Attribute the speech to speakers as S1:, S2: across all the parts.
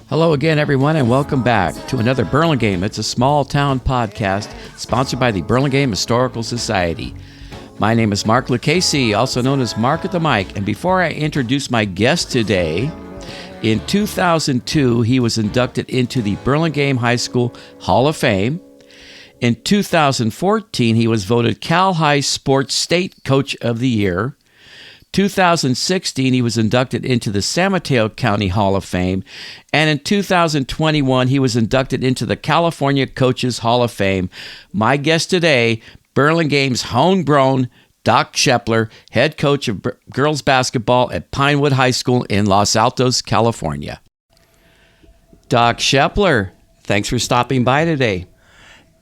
S1: Hello again, everyone, and welcome back to another Burlingame. It's a small town podcast sponsored by the Burlingame Historical Society. My name is Mark Lucchese, also known as Mark at the Mic, and before I introduce my guest today, in 2002, he was inducted into the Burlingame High School Hall of Fame. In 2014, he was voted Cal High Sports State Coach of the Year. 2016, he was inducted into the San Mateo County Hall of Fame. And in 2021, he was inducted into the California Coaches Hall of Fame. My guest today, Burlingame's homegrown Doc Scheppler, head coach of girls basketball at Pinewood High School in Los Altos, California. Doc Scheppler, thanks for stopping by today.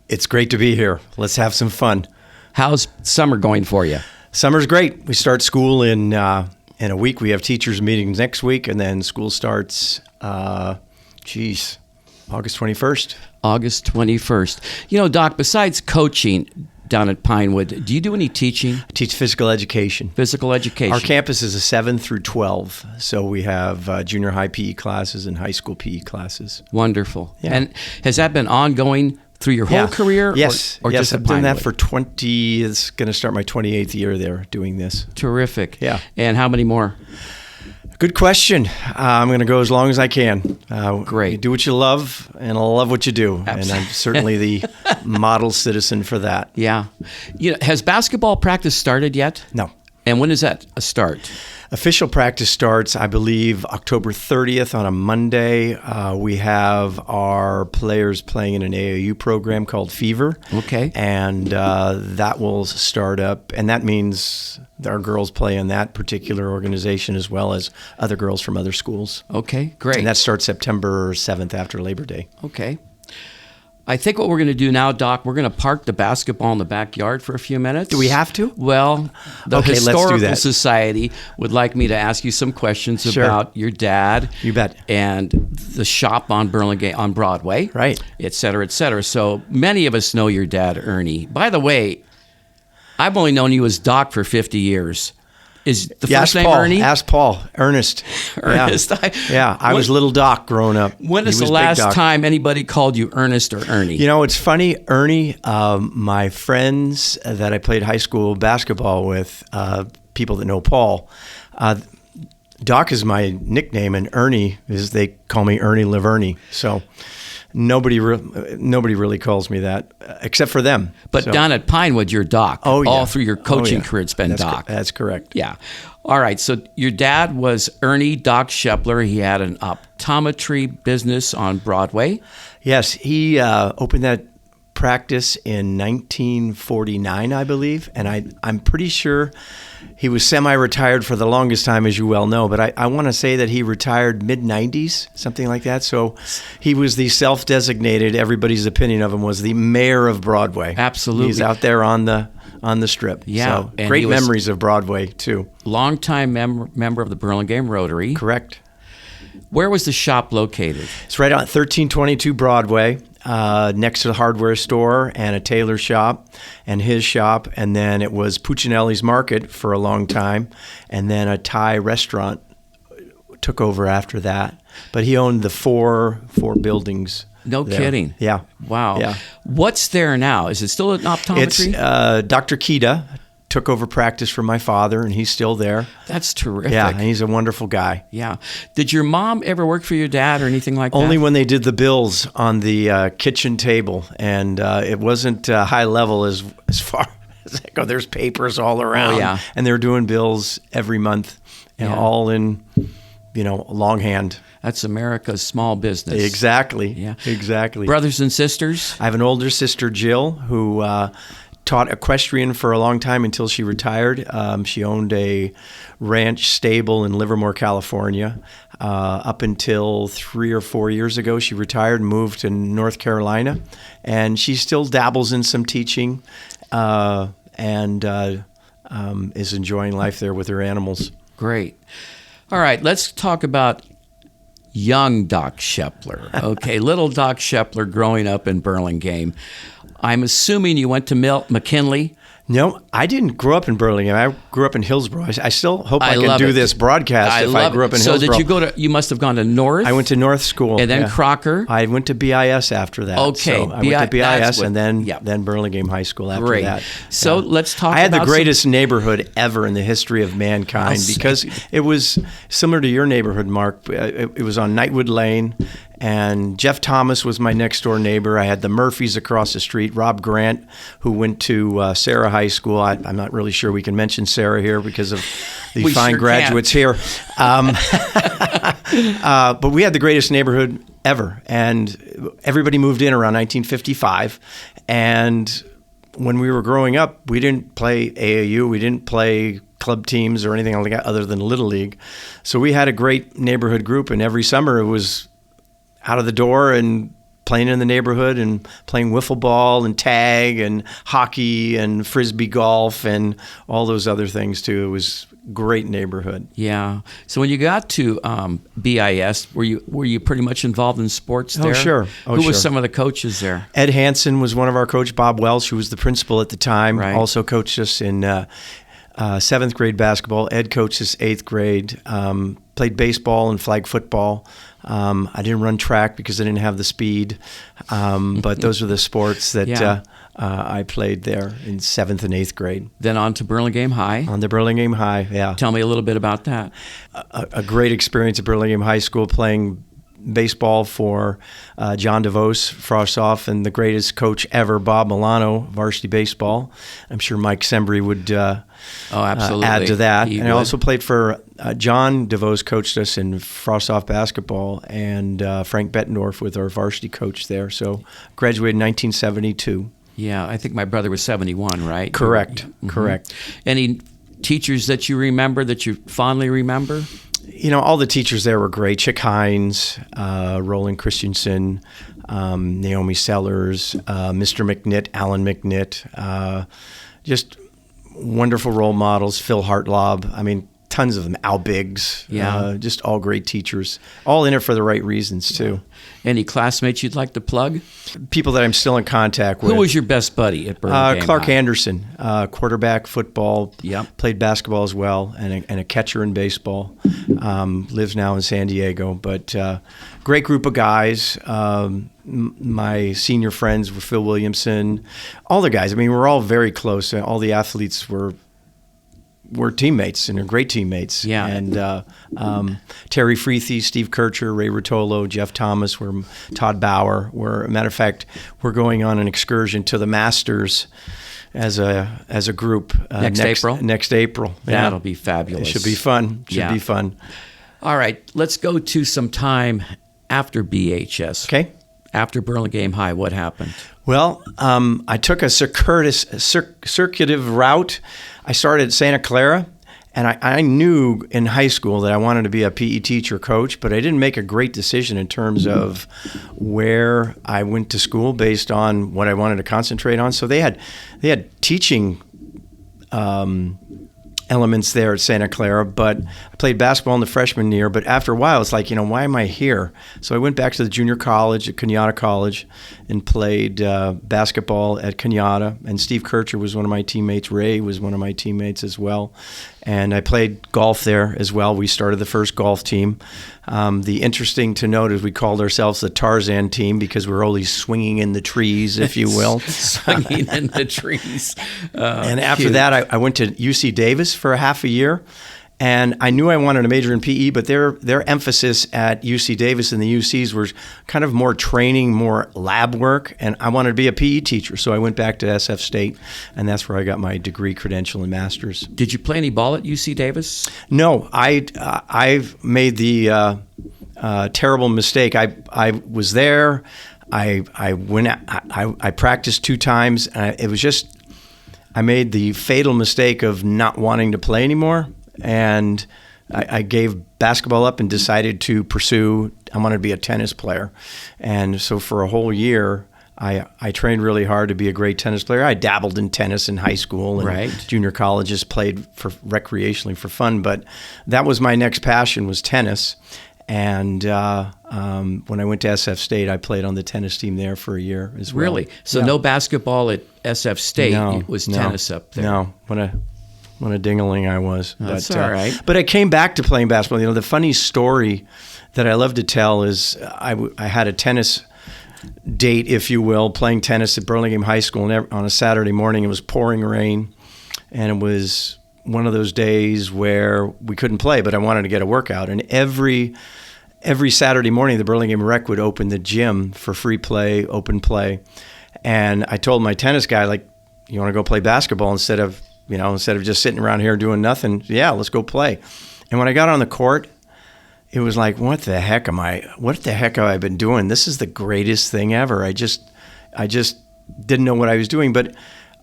S2: It's great to be here. Let's have some fun.
S1: How's summer going for you?
S2: Summer's great. We start school in a week. We have teachers meetings next week, and then school starts, August 21st.
S1: August 21st. You know, Doc, besides coaching down at Pinewood, do you do any teaching?
S2: I teach physical education.
S1: Physical education.
S2: Our campus is a 7 through 12, so we have junior high PE classes and high school PE classes.
S1: Wonderful.
S2: Yeah.
S1: And has that been ongoing through your whole career?
S2: Yes.
S1: Or just
S2: I've done that for 20, it's going to start my 28th year there doing this.
S1: Terrific.
S2: Yeah.
S1: And how many more?
S2: Good question. I'm going to go as long as I can.
S1: Great.
S2: You do what you love, and I'll love what you do.
S1: Absolutely.
S2: And I'm certainly the model citizen for that.
S1: Yeah. You know, has basketball practice started yet?
S2: No.
S1: And when does that start?
S2: Official practice starts, I believe, October 30th on a Monday. We have our players playing in an AAU program called Fever.
S1: Okay.
S2: And that will start up. And that means our girls play in that particular organization as well as other girls from other schools.
S1: Okay, great.
S2: And that starts September 7th after Labor Day.
S1: Okay. I think what we're going to do now, Doc, we're going to park the basketball in the backyard for a few minutes.
S2: Do we have to?
S1: Well, the
S2: Okay, let's do
S1: Historical
S2: that.
S1: Society would like me to ask you some questions
S2: Sure.
S1: about your dad.
S2: You bet.
S1: And the shop on Burlingame, on Broadway.
S2: Right.
S1: Et cetera, et cetera. So many of us know your dad, Ernie. By the way, I've only known you as Doc for 50 years. Is the first name
S2: Paul.
S1: Ernie?
S2: Ask Paul. Ernest.
S1: Ernest.
S2: Yeah, I was little Doc growing up.
S1: When is
S2: He
S1: the
S2: was
S1: last
S2: Big Doc.
S1: time anybody called you Ernest or Ernie?
S2: You know, it's funny, Ernie, my friends that I played high school basketball with, people that know Paul, Doc is my nickname, and Ernie they call me Ernie Laverne. So nobody really calls me that except for them.
S1: But
S2: So-
S1: down at Pinewood, you're Doc.
S2: Oh, yeah.
S1: All through your coaching
S2: Oh, yeah.
S1: career, it's been Doc.
S2: That's correct.
S1: Yeah. All right. So your dad was Ernie Doc Scheppler. He had an optometry business on Broadway.
S2: Yes, he opened that practice in 1949, I believe, and I'm pretty sure he was semi-retired for the longest time, as you well know, but I want to say that he retired mid-90s, something like that. So he was the self-designated, everybody's opinion of him was the mayor of Broadway.
S1: Absolutely.
S2: He's out there on the Strip.
S1: Yeah,
S2: So
S1: and
S2: great
S1: he was-
S2: memories of Broadway, too.
S1: Longtime member of the Burlingame Rotary.
S2: Correct.
S1: Where was the shop located?
S2: It's right on 1322 Broadway, next to the hardware store and a tailor shop and his shop. And then it was Puccinelli's Market for a long time. And then a Thai restaurant took over after that. But he owned the four buildings.
S1: No
S2: there.
S1: kidding.
S2: Yeah.
S1: Wow.
S2: Yeah.
S1: What's there now? Is it still an optometry?
S2: It's Dr. Kita took over practice from my father, and he's still there.
S1: That's terrific.
S2: Yeah, and he's a wonderful guy.
S1: Yeah. Did your mom ever work for your dad or anything like that?
S2: Only when they did the bills on the kitchen table, and it wasn't high level as far as I go. There's papers all around,
S1: Oh, yeah.
S2: and they're doing bills every month, and
S1: Yeah.
S2: all in, longhand.
S1: That's America's small business.
S2: Exactly.
S1: Yeah.
S2: Exactly.
S1: Brothers and sisters?
S2: I have an older sister, Jill, who taught equestrian for a long time until she retired. She owned a ranch stable in Livermore, California. Up until 3 or 4 years ago, she retired and moved to North Carolina. And she still dabbles in some teaching and is enjoying life there with her animals.
S1: Great. All right, let's talk about young Doc Scheppler. Okay, little Doc Scheppler growing up in Burlingame. I'm assuming you went to McKinley.
S2: No, I didn't grow up in Burlingame. I grew up in Hillsborough. I still hope I can
S1: love
S2: do
S1: it.
S2: this broadcast if I grew up in
S1: So
S2: Hillsborough.
S1: did you go to? You must have gone to North.
S2: I went to North School.
S1: And then Crocker.
S2: I went to BIS after that.
S1: Okay.
S2: So I went to BIS and then Burlingame High School after
S1: Great.
S2: that.
S1: So let's talk about
S2: I had the greatest neighborhood ever in the history of mankind because it was similar to your neighborhood, Mark. It was on Knightwood Lane, and Jeff Thomas was my next door neighbor. I had the Murphys across the street, Rob Grant, who went to Sarah High School. I'm not really sure we can mention Sarah here because of the fine graduates here. But we had the greatest neighborhood ever, and everybody moved in around 1955. And when we were growing up, we didn't play AAU, we didn't play club teams or anything like that other than Little League. So we had a great neighborhood group, and every summer it was out of the door and playing in the neighborhood and playing wiffle ball and tag and hockey and frisbee golf and all those other things too. It was great neighborhood.
S1: Yeah. So when you got to BIS, were you pretty much involved in sports there?
S2: Oh, sure.
S1: Who was some of the coaches there?
S2: Ed Hansen was one of our coaches. Bob Welsh, who was the principal at the time, also coached us in 7th grade basketball. Ed coached us 8th grade. Played baseball and flag football. I didn't run track because I didn't have the speed, but those are the sports that I played there in 7th and 8th grade.
S1: Then on to Burlingame High.
S2: On to Burlingame High, yeah.
S1: Tell me a little bit about that.
S2: A great experience at Burlingame High School, playing baseball for John DeVos, Frostoff, and the greatest coach ever, Bob Milano, varsity baseball. I'm sure Mike Sembry would
S1: absolutely
S2: add to that.
S1: He
S2: and
S1: would.
S2: I also played for John DeVos, coached us in Frostoff basketball, and Frank Bettendorf was our varsity coach there. So graduated in 1972.
S1: Yeah, I think my brother was 71, right?
S2: Correct,
S1: Mm-hmm.
S2: correct.
S1: Any teachers that you remember, that you fondly remember?
S2: You know, all the teachers there were great. Chick Hines, Roland Christensen, Naomi Sellers, Mr. McNitt, Alan McNitt, just wonderful role models. Phil Hartlob, I mean, tons of them. Al Biggs, just all great teachers. All in it for the right reasons, too.
S1: Any classmates you'd like to plug?
S2: People that I'm still in contact with.
S1: Who was your best buddy at Burlingame
S2: Clark
S1: High?
S2: Anderson, quarterback, football, played basketball as well, and a catcher in baseball. Lives now in San Diego, but great group of guys. My senior friends were Phil Williamson, all the guys. I mean, we're all very close. All the athletes were teammates, and are great teammates.
S1: Yeah.
S2: And Terry Freethy, Steve Kircher, Ray Rotolo, Jeff Thomas, Todd Bauer. A matter of fact, we're going on an excursion to the Masters as a group
S1: next April.
S2: Next April.
S1: That'll be fabulous.
S2: It should be fun. Be fun.
S1: All right, let's go to some time after BHS.
S2: Okay.
S1: After Burlingame High, what happened?
S2: Well, I took a circuitive route. I started at Santa Clara, and I knew in high school that I wanted to be a PE teacher coach, but I didn't make a great decision in terms of where I went to school based on what I wanted to concentrate on. So they had teaching elements there at Santa Clara, but I played basketball in the freshman year. But after a while, it's like, why am I here? So I went back to the junior college at Kenyatta College and played basketball at Kenyatta. And Steve Kircher was one of my teammates. Ray was one of my teammates as well. And I played golf there as well. We started the first golf team. The interesting to note is we called ourselves the Tarzan team because we were always swinging in the trees, if you will.
S1: Swinging in the trees.
S2: And after that, I went to UC Davis for a half a year. And I knew I wanted to major in PE, but their emphasis at UC Davis and the UCs was kind of more training, more lab work, and I wanted to be a PE teacher. So I went back to SF State, and that's where I got my degree, credential, and master's.
S1: Did you play any ball at UC Davis?
S2: No, I've made the terrible mistake. I was there. I went. I practiced 2 times, and it was just I made the fatal mistake of not wanting to play anymore. And I gave basketball up and decided to pursue, I wanted to be a tennis player. And so for a whole year, I trained really hard to be a great tennis player. I dabbled in tennis in high school and junior colleges, played for recreationally for fun. But that was my next passion, was tennis. And when I went to SF State, I played on the tennis team there for a year as well.
S1: Really? So no basketball at SF State. It was tennis up there.
S2: No, what a ding-a-ling I was.
S1: That's all right.
S2: But I came back to playing basketball. You know, the funny story that I love to tell is I had a tennis date, if you will, playing tennis at Burlingame High School on a Saturday morning. It was pouring rain, and it was one of those days where we couldn't play, but I wanted to get a workout. And every Saturday morning, the Burlingame Rec would open the gym for free play, open play. And I told my tennis guy, like, you want to go play basketball instead of just sitting around here doing nothing? Yeah, let's go play. And when I got on the court, it was like, what the heck have I been doing? This is the greatest thing ever. I just didn't know what I was doing. But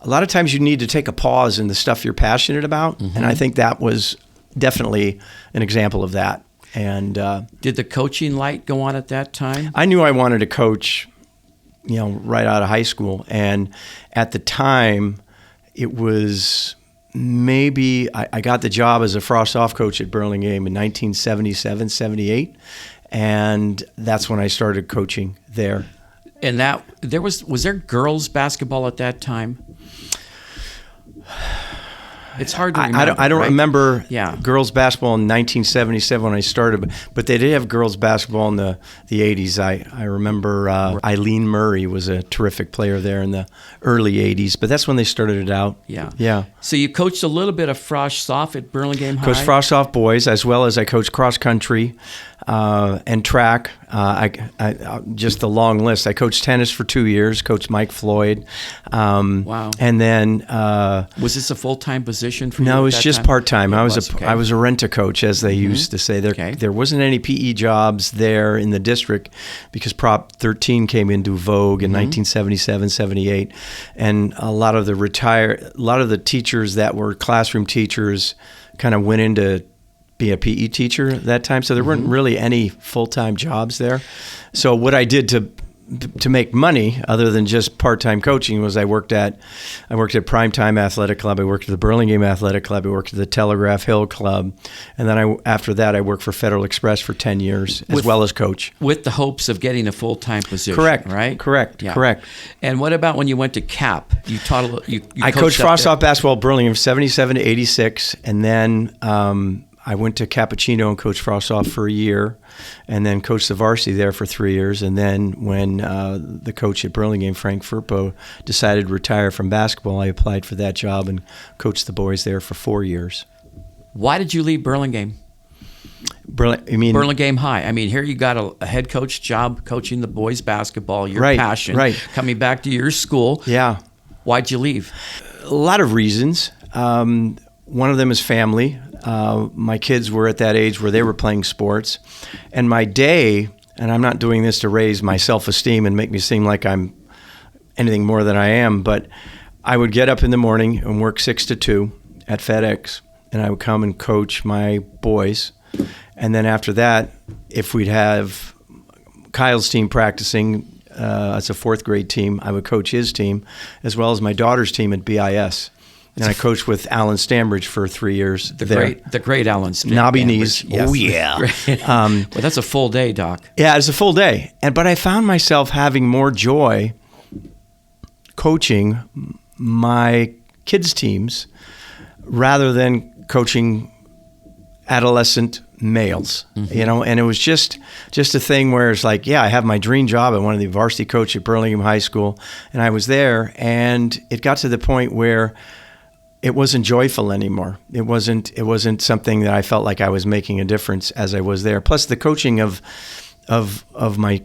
S2: a lot of times you need to take a pause in the stuff you're passionate about. Mm-hmm. And I think that was definitely an example of that. And
S1: did the coaching light go on at that time?
S2: I knew I wanted to coach, right out of high school. And at the time, it was maybe I got the job as a frost-off coach at Burlingame in 1977, 78. And that's when I started coaching there.
S1: And was there girls basketball at that time? It's hard to remember.
S2: I don't remember
S1: Yeah.
S2: girls basketball in 1977 when I started, but they did have girls basketball in the 80s. I remember Eileen Murray was a terrific player there in the early 80s, but that's when they started it out.
S1: Yeah. So you coached a little bit of frost-off at Burlingame High?
S2: Coached frost-off boys, as well as I coached cross-country and track. I just the long list. I coached tennis for 2 years, coached Mike Floyd.
S1: Wow.
S2: And then...
S1: was this a full-time position for you?
S2: No, it was just part-time. I was a rent-a-coach, as they
S1: Mm-hmm.
S2: used to say. There wasn't any PE jobs there in the district because Prop 13 came into vogue in 1977, 78. And a lot of the teachers that were classroom teachers kind of went into be a PE teacher at that time. So there weren't really any full-time jobs there. So what I did to make money other than just part-time coaching was I worked at Primetime Athletic Club, I worked at the Burlingame Athletic Club, I worked at the Telegraph Hill Club, and then after that I worked for Federal Express for 10 years as well as coach.
S1: With the hopes of getting a full-time position,
S2: correct,
S1: right?
S2: Correct,
S1: Yeah.
S2: correct.
S1: And what about when you went to CAP? You taught you
S2: I coached frost-off basketball at Burlingame 77 to 86, and then I went to Cappuccino and coached frost-off for a year, and then coached the varsity there for 3 years. And then when the coach at Burlingame, Frank Firpo, decided to retire from basketball, I applied for that job and coached the boys there for 4 years.
S1: Why did you leave Burlingame?
S2: Burlingame
S1: High. I mean, here you got a head coach job coaching the boys basketball, your passion, coming back to your school.
S2: Yeah.
S1: Why'd you leave?
S2: A lot of reasons. One of them is family. My kids were at that age where they were playing sports. And my day, and I'm not doing this to raise my self-esteem and make me seem like I'm anything more than I am, but I would get up in the morning and work 6 to 2 at FedEx, and I would come and coach my boys. And then after that, if we'd have Kyle's team practicing as a 4th grade team, I would coach his team, as well as my daughter's team at BIS. And I coached with Alan Stambridge for 3 years.
S1: The great Alan Stambridge.
S2: Knobby knees.
S1: Yes.
S2: Oh, yeah.
S1: Well, that's a full day, Doc.
S2: Yeah, it's a full day. But I found myself having more joy coaching my kids' teams rather than coaching adolescent males, and it was just a thing where it's like, yeah, I have my dream job. I wanted to be varsity coach at Burlingame High School, and I was there, and it got to the point where it wasn't joyful anymore. It wasn't something that I felt like I was making a difference as I was there. Plus, the coaching of my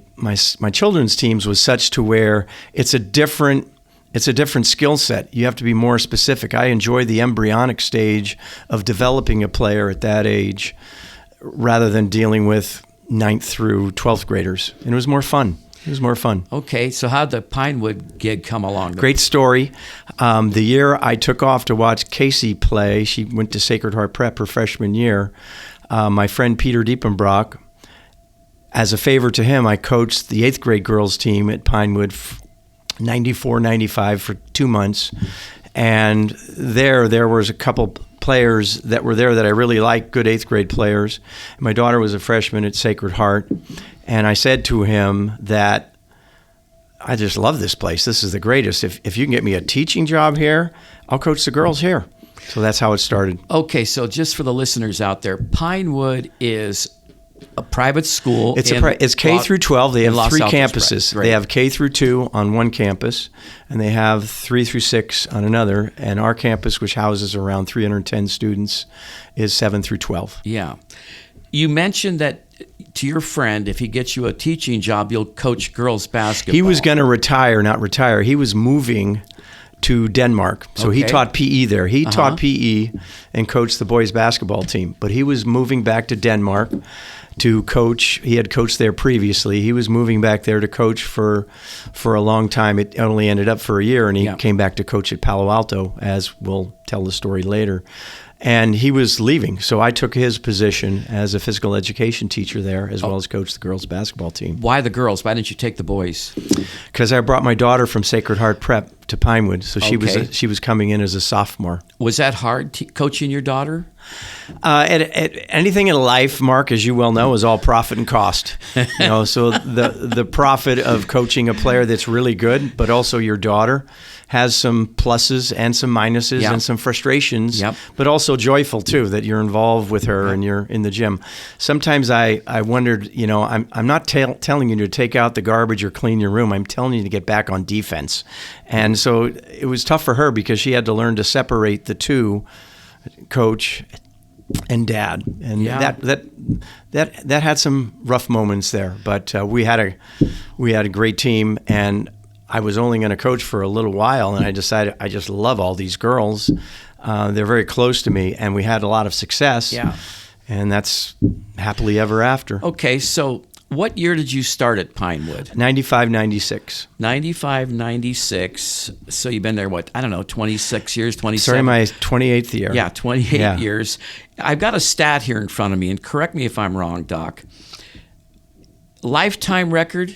S2: children's teams was such to where it's a different skill set. You have to be more specific. I enjoy the embryonic stage of developing a player at that age rather than dealing with 9th through 12th graders. And it was more fun.
S1: Okay, so how'd the Pinewood gig come along?
S2: Great story. The year I took off to watch Casey play, she went to Sacred Heart Prep her freshman year. My friend Peter Diepenbrock, as a favor to him, I coached the 8th grade girls team at Pinewood 94-95 for 2 months. And there was a couple players that were there that I really liked, good 8th grade players. My daughter was a freshman at Sacred Heart, and I said to him that I just love this place. This is the greatest. If you can get me a teaching job here, I'll coach the girls here. So that's how it started.
S1: Okay, so just for the listeners out there, Pinewood is a private school.
S2: It's K through 12. They have 3 campuses.
S1: Right.
S2: They have K through 2 on one campus, and they have 3 through 6 on another. And our campus, which houses around 310 students, is 7 through 12.
S1: Yeah. You mentioned that to your friend, if he gets you a teaching job, you'll coach girls basketball.
S2: He was going to not retire. He was moving to Denmark. So he taught PE there. He taught PE and coached the boys basketball team. But he was moving back to Denmark to coach. He had coached there previously. He was moving back there to coach for a long time. It only ended up for a year, and he came back to coach at Palo Alto, as we'll tell the story later. And he was leaving, so I took his position as a physical education teacher there, as well as coach the girls' basketball team.
S1: Why the girls? Why didn't you take the boys?
S2: Because I brought my daughter from Sacred Heart Prep to Pinewood, so she was coming in as a sophomore.
S1: Was that hard, coaching your daughter?
S2: At anything in life, Mark, as you well know, is all profit and cost. So the profit of coaching a player that's really good, but also your daughter, has some pluses and some minuses and some frustrations, but also joyful too, that you're involved with her and you're in the gym. Sometimes I wondered, I'm not telling you to take out the garbage or clean your room. I'm telling you to get back on defense. And so it was tough for her because she had to learn to separate the two, coach and dad. And that had some rough moments there, but we had a great team, and I was only going to coach for a little while, and I decided I just love all these girls. They're very close to me, and we had a lot of success. Yeah. And that's happily ever after.
S1: Okay, so what year did you start at Pinewood?
S2: 95, 96.
S1: 95, 96. So you've been there, 26 years, 27?
S2: Sorry, my 28th year.
S1: Yeah, 28 years. I've got a stat here in front of me, and correct me if I'm wrong, Doc. Lifetime record,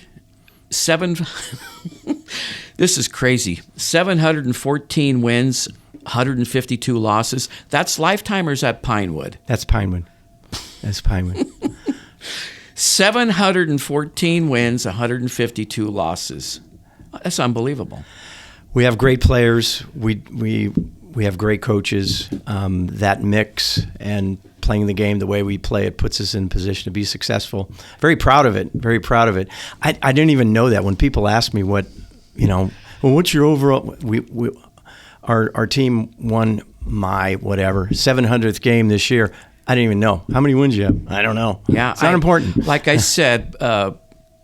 S1: this is crazy. 714 wins, 152 losses. That's lifetime, or is that Pinewood?
S2: That's Pinewood.
S1: 714 wins, 152 losses. That's unbelievable.
S2: We have great players. We have great coaches. That mix and playing the game the way we play it puts us in position to be successful. Very proud of it. Very proud of it. I didn't even know that. When people ask me what's your overall? Our team won my 700th game this year. I didn't even know. How many wins you have? I don't know.
S1: Yeah,
S2: it's not important.
S1: Like I said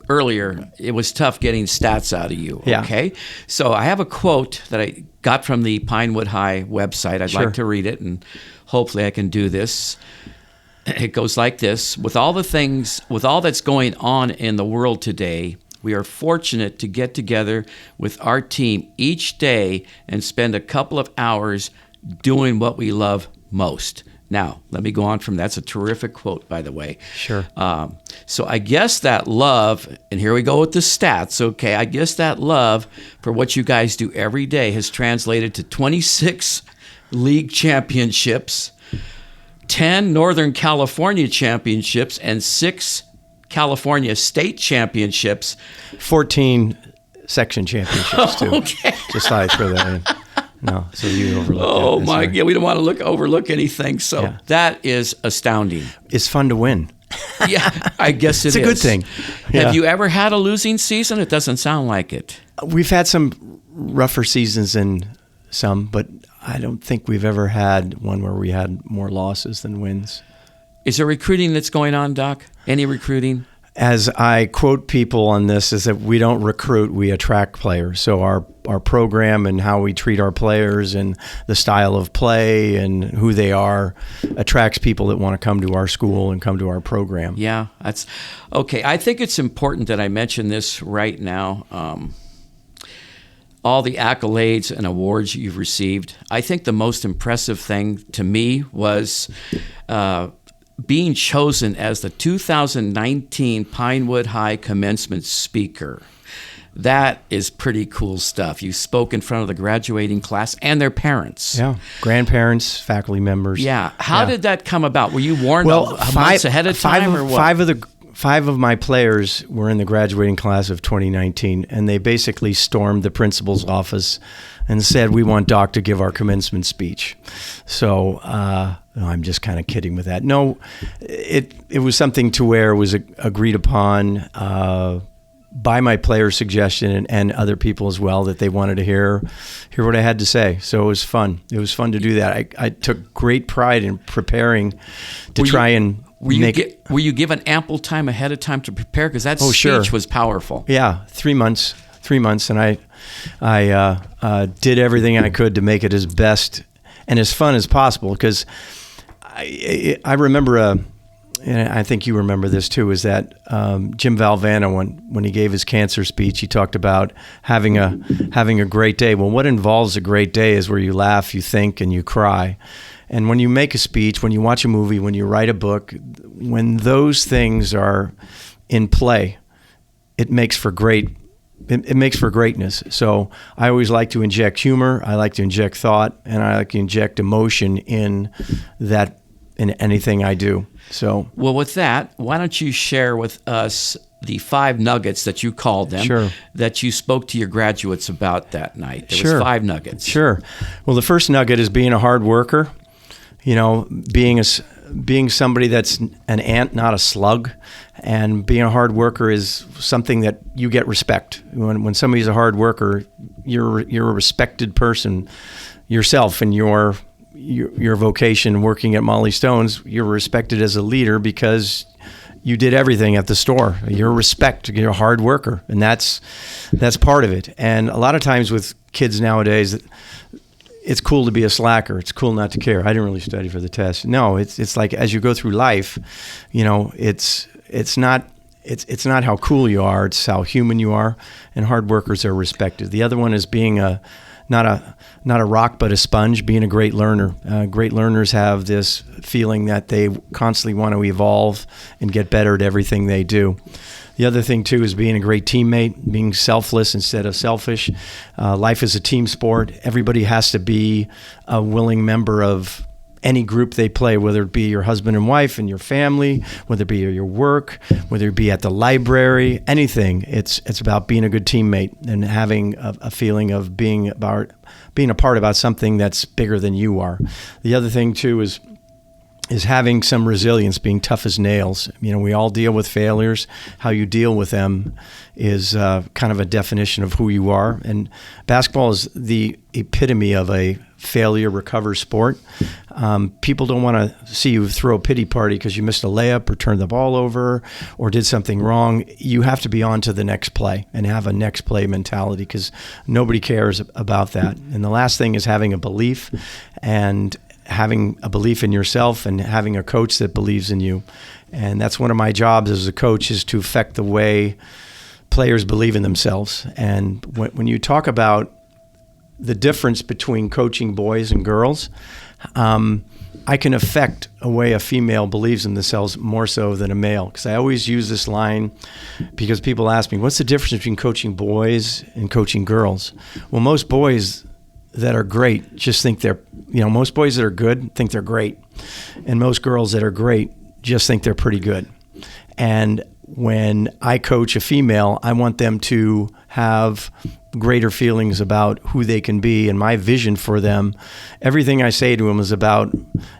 S1: earlier, it was tough getting stats out of you. Okay, so I have a quote that I got from the Pinewood High website. I'd like to read it, and hopefully I can do this. It goes like this: with all that's going on in the world today, we are fortunate to get together with our team each day and spend a couple of hours doing what we love most. Now, let me go on from that's a terrific quote, by the way.
S2: Sure.
S1: So I guess that love, and here we go with the stats, okay, I guess that love for what you guys do every day has translated to 26 league championships, 10 Northern California championships, and 6 California state championships.
S2: 14 section championships, too.
S1: Okay.
S2: Just thought I'd throw that in. No, so you overlooked that.
S1: Oh, my God. We don't want to overlook anything. So that is astounding.
S2: It's fun to win.
S1: Yeah, I guess
S2: it's a good thing.
S1: Yeah. Have you ever had a losing season? It doesn't sound like it.
S2: We've had some rougher seasons and some, but I don't think we've ever had one where we had more losses than wins.
S1: Is there recruiting that's going on, Doc? Any recruiting?
S2: As I quote people on this, is that we don't recruit, we attract players. So our program and how we treat our players and the style of play and who they are attracts people that want to come to our school and come to our program.
S1: Yeah, that's okay. I think it's important that I mention this right now. All the accolades and awards you've received. I think the most impressive thing to me was being chosen as the 2019 Pinewood High commencement speaker. That is pretty cool stuff. You spoke in front of the graduating class and their parents.
S2: Yeah, grandparents, faculty members.
S1: Yeah. How did that come about? Were you warned months ahead of time or what?
S2: Five of my players were in the graduating class of 2019, and they basically stormed the principal's office and said, "We want Doc to give our commencement speech." So I'm just kind of kidding with that. No, it was something to where it was agreed upon by my players' suggestion and other people as well, that they wanted to hear what I had to say. So it was fun. It was fun to do that. I took great pride in preparing to Were you given ample time ahead of time to prepare? Because that speech was powerful. Yeah, 3 months, and I did everything I could to make it as best and as fun as possible. Because I remember, and I think you remember this too, is that Jim Valvano, when he gave his cancer speech, he talked about having a great day. Well, what involves a great day is where you laugh, you think, and you cry. And when you make a speech, when you watch a movie, when you write a book, when those things are in play, it makes for greatness. So I always like to inject humor, I like to inject thought, and I like to inject emotion in anything I do. So, well, with that, why don't you share with us the 5 nuggets that you called them, that you spoke to your graduates about that night? There was 5 nuggets. Sure. Well, the first nugget is being a hard worker. You know, being somebody that's an ant, not a slug, and being a hard worker is something that you get respect. When somebody's a hard worker, you're a respected person yourself, and your vocation working at Molly Stone's, you're respected as a leader because you did everything at the store. You're a hard worker, and that's part of it. And a lot of times with kids nowadays, it's cool to be a slacker. It's cool not to care. I didn't really study for the test. No, it's like as you go through life, you know, it's not how cool you are. It's how human you are, and hard workers are respected. The other one is being not a rock but a sponge. Being a great learner. Great learners have this feeling that they constantly want to evolve and get better at everything they do. The other thing, too, is being a great teammate, being selfless instead of selfish. Life is a team sport. Everybody has to be a willing member of any group they play, whether it be your husband and wife and your family, whether it be your work, whether it be at the library, anything. It's about being a good teammate and having a feeling of being a part about something that's bigger than you are. The other thing, too, is having some resilience, being tough as nails. You know, we all deal with failures. How you deal with them is kind of a definition of who you are. And basketball is the epitome of a failure recover sport. People don't want to see you throw a pity party because you missed a layup or turned the ball over or did something wrong. You have to be on to the next play and have a next play mentality, because nobody cares about that. And the last thing is having a belief, and having a belief in yourself, and having a coach that believes in you. And that's one of my jobs as a coach, is to affect the way players believe in themselves. And when you talk about the difference between coaching boys and girls, I can affect a way a female believes in themselves more so than a male. Because I always use this line because people ask me, what's the difference between coaching boys and coaching girls? Well, most boys that are great just think most boys that are good think they're great. And most girls that are great just think they're pretty good. And when I coach a female, I want them to have greater feelings about who they can be, and my vision for them. Everything I say to them is about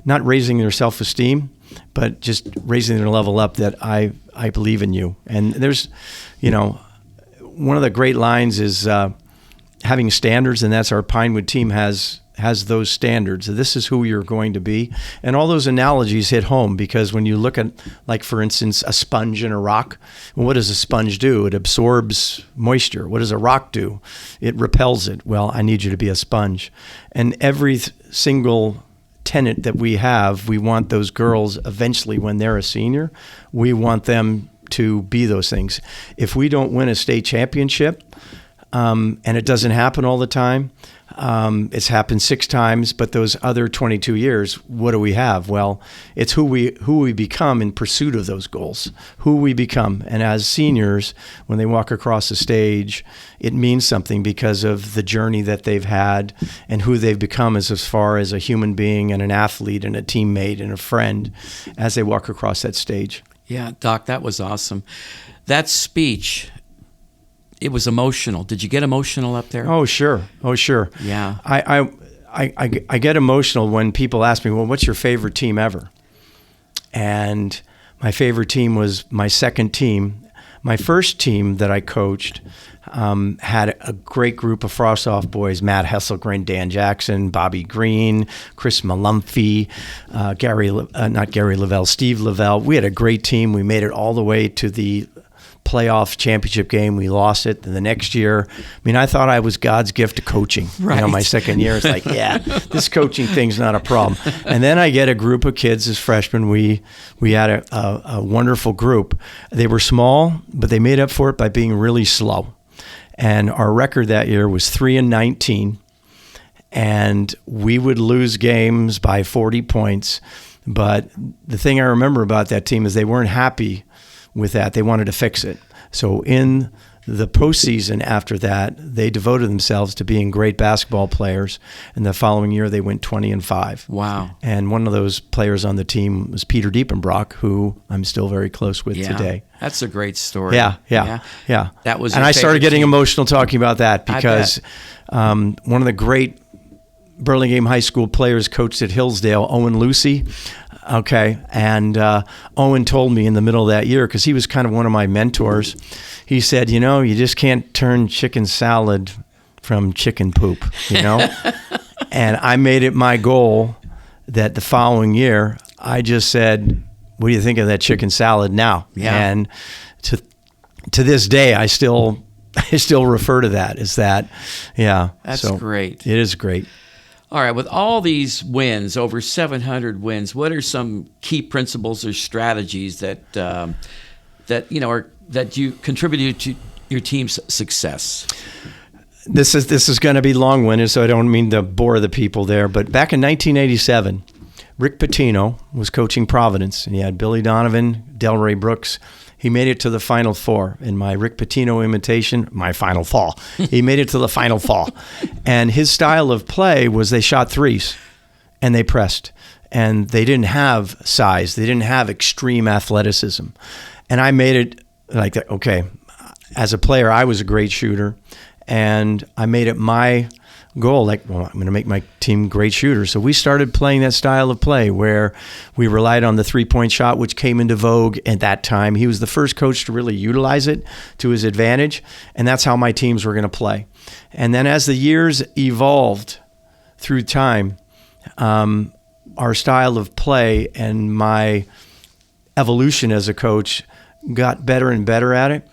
S2: not raising their self-esteem, but just raising their level up, that I believe in you. And there's, one of the great lines is having standards, and that's our Pinewood team has those standards. This is who you're going to be. And all those analogies hit home, because when you look at, like, for instance, a sponge and a rock, well, what does a sponge do? It absorbs moisture. What does a rock do? It repels it. Well, I need you to be a sponge. And every single tenet that we have, we want those girls eventually, when they're a senior, we want them to be those things. If we don't win a state championship, and it doesn't happen all the time. It's happened 6 times, but those other 22 years, what do we have? Well, it's who we become in pursuit of those goals, who we become. And as seniors, when they walk across the stage, it means something because of the journey that they've had and who they've become as far as a human being and an athlete and a teammate and a friend as they walk across that stage.
S1: Yeah, Doc, that was awesome. That speech, it was emotional. Did you get emotional up there?
S2: Oh, sure.
S1: Yeah.
S2: I get emotional when people ask me, well, what's your favorite team ever? And my favorite team was my second team. My first team that I coached had a great group of frost-off boys: Matt Hesselgren, Dan Jackson, Bobby Green, Chris Malumphy, Steve Lavelle. We had a great team. We made it all the way to the playoff championship game. We lost it. And the next year, I thought I was God's gift to coaching.
S1: Right.
S2: My second year, it's like, yeah, this coaching thing's not a problem. And then I get a group of kids as freshmen. We had a wonderful group. They were small, but they made up for it by being really slow. And our record that year was 3-19. And we would lose games by 40 points. But the thing I remember about that team is they weren't happy with that. They wanted to fix it. So in the postseason after that, they devoted themselves to being great basketball players. And the following year, they went 20-5.
S1: Wow.
S2: And one of those players on the team was Peter Diepenbrock, who I'm still very close with today.
S1: That's a great story.
S2: Yeah.
S1: That was,
S2: and I started getting emotional talking about that because one of the great Burlingame High School players coached at Hillsdale, Owen Lucy. Okay, and Owen told me in the middle of that year, because he was kind of one of my mentors, he said, you just can't turn chicken salad from chicken poop, And I made it my goal that the following year, I just said, what do you think of that chicken salad now?
S1: Yeah.
S2: And to this day, I still refer to that as that. Yeah.
S1: That's great.
S2: It is great.
S1: All right, with all these wins, over 700 wins, what are some key principles or strategies that you contributed to your team's success?
S2: This is going to be long-winded, so I don't mean to bore the people there. But back in 1987, Rick Pitino was coaching Providence, and he had Billy Donovan, Delray Brooks. He made it to the Final Four. In my Rick Pitino imitation, my Final Four. He made it to the Final Four. And his style of play was they shot threes and they pressed. And they didn't have size. They didn't have extreme athleticism. And I made it like, okay, as a player, I was a great shooter. And I made it my goal, I'm going to make my team great shooters. So we started playing that style of play where we relied on the three-point shot, which came into vogue at that time. He was the first coach to really utilize it to his advantage, and that's how my teams were going to play. And then as the years evolved through time, our style of play and my evolution as a coach got better and better at it.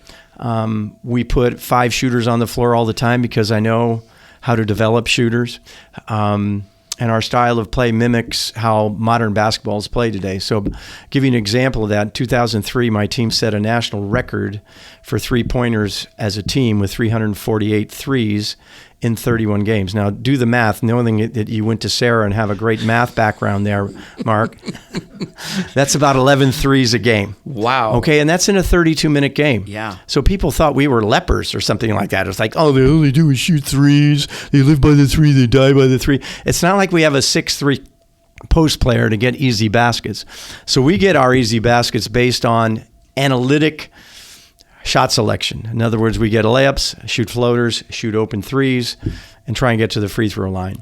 S2: We put 5 shooters on the floor all the time because I know how to develop shooters. And our style of play mimics how modern basketball is played today. So give you an example of that. In 2003, my team set a national record for three-pointers as a team with 348 threes in 31 games. Now, do the math, knowing that you went to Sarah and have a great math background there, Mark. That's about 11 threes a game.
S1: Wow.
S2: Okay, and that's in a 32-minute game.
S1: Yeah.
S2: So people thought we were lepers or something like that. It's like, oh, they only do is shoot threes. They live by the three. They die by the three. It's not like we have a 6'3" post player to get easy baskets. So we get our easy baskets based on analytic shot selection. In other words, we get layups, shoot floaters, shoot open threes, and try and get to the free throw line.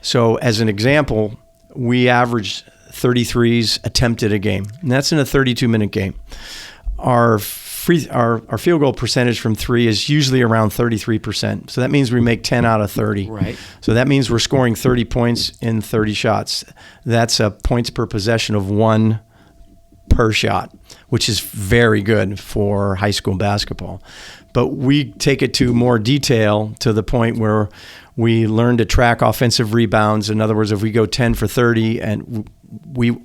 S2: So as an example, we averaged 33s attempted a game, and that's in a 32-minute game. Our field goal percentage from three is usually around 33%. So that means we make 10 out of 30.
S1: Right.
S2: So that means we're scoring 30 points in 30 shots. That's a points per possession of 1 per shot, which is very good for high school basketball. But we take it to more detail to the point where we learn to track offensive rebounds. In other words, if we go 10 for 30, and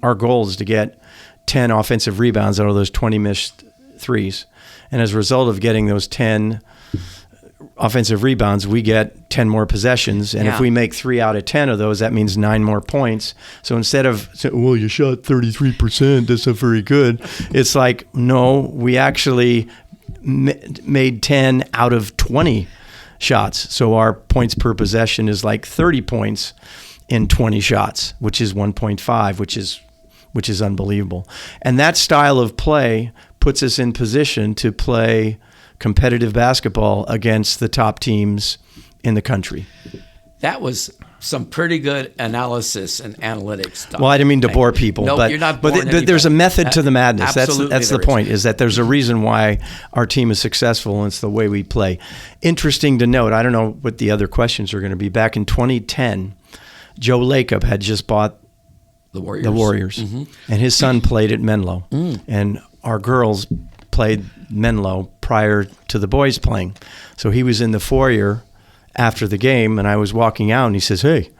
S2: our goal is to get 10 offensive rebounds out of those 20 missed threes. And as a result of getting those 10 offensive rebounds, we get 10 more possessions. And if we make 3 out of 10 of those, that means 9 more points. So instead of saying, well, you shot 33%, that's not very good. It's like, no, we actually made 10 out of 20 shots. So our points per possession is like 30 points in 20 shots, which is 1.5, which is unbelievable. And that style of play puts us in position to play competitive basketball against the top teams in the country.
S1: That was some pretty good analysis and analytics, Doc.
S2: Well, I didn't mean to bore people,
S1: but you're not
S2: boring anybody. There's a method to the madness. That's the point, is that there's a reason why our team is successful, and it's the way we play. Interesting to note, I don't know what the other questions are going to be. Back in 2010, Joe Lacob had just bought the Warriors. Mm-hmm. And his son played at Menlo. And our girls played Menlo prior to the boys playing. So he was in the foyer after the game, and I was walking out, and he says, hey,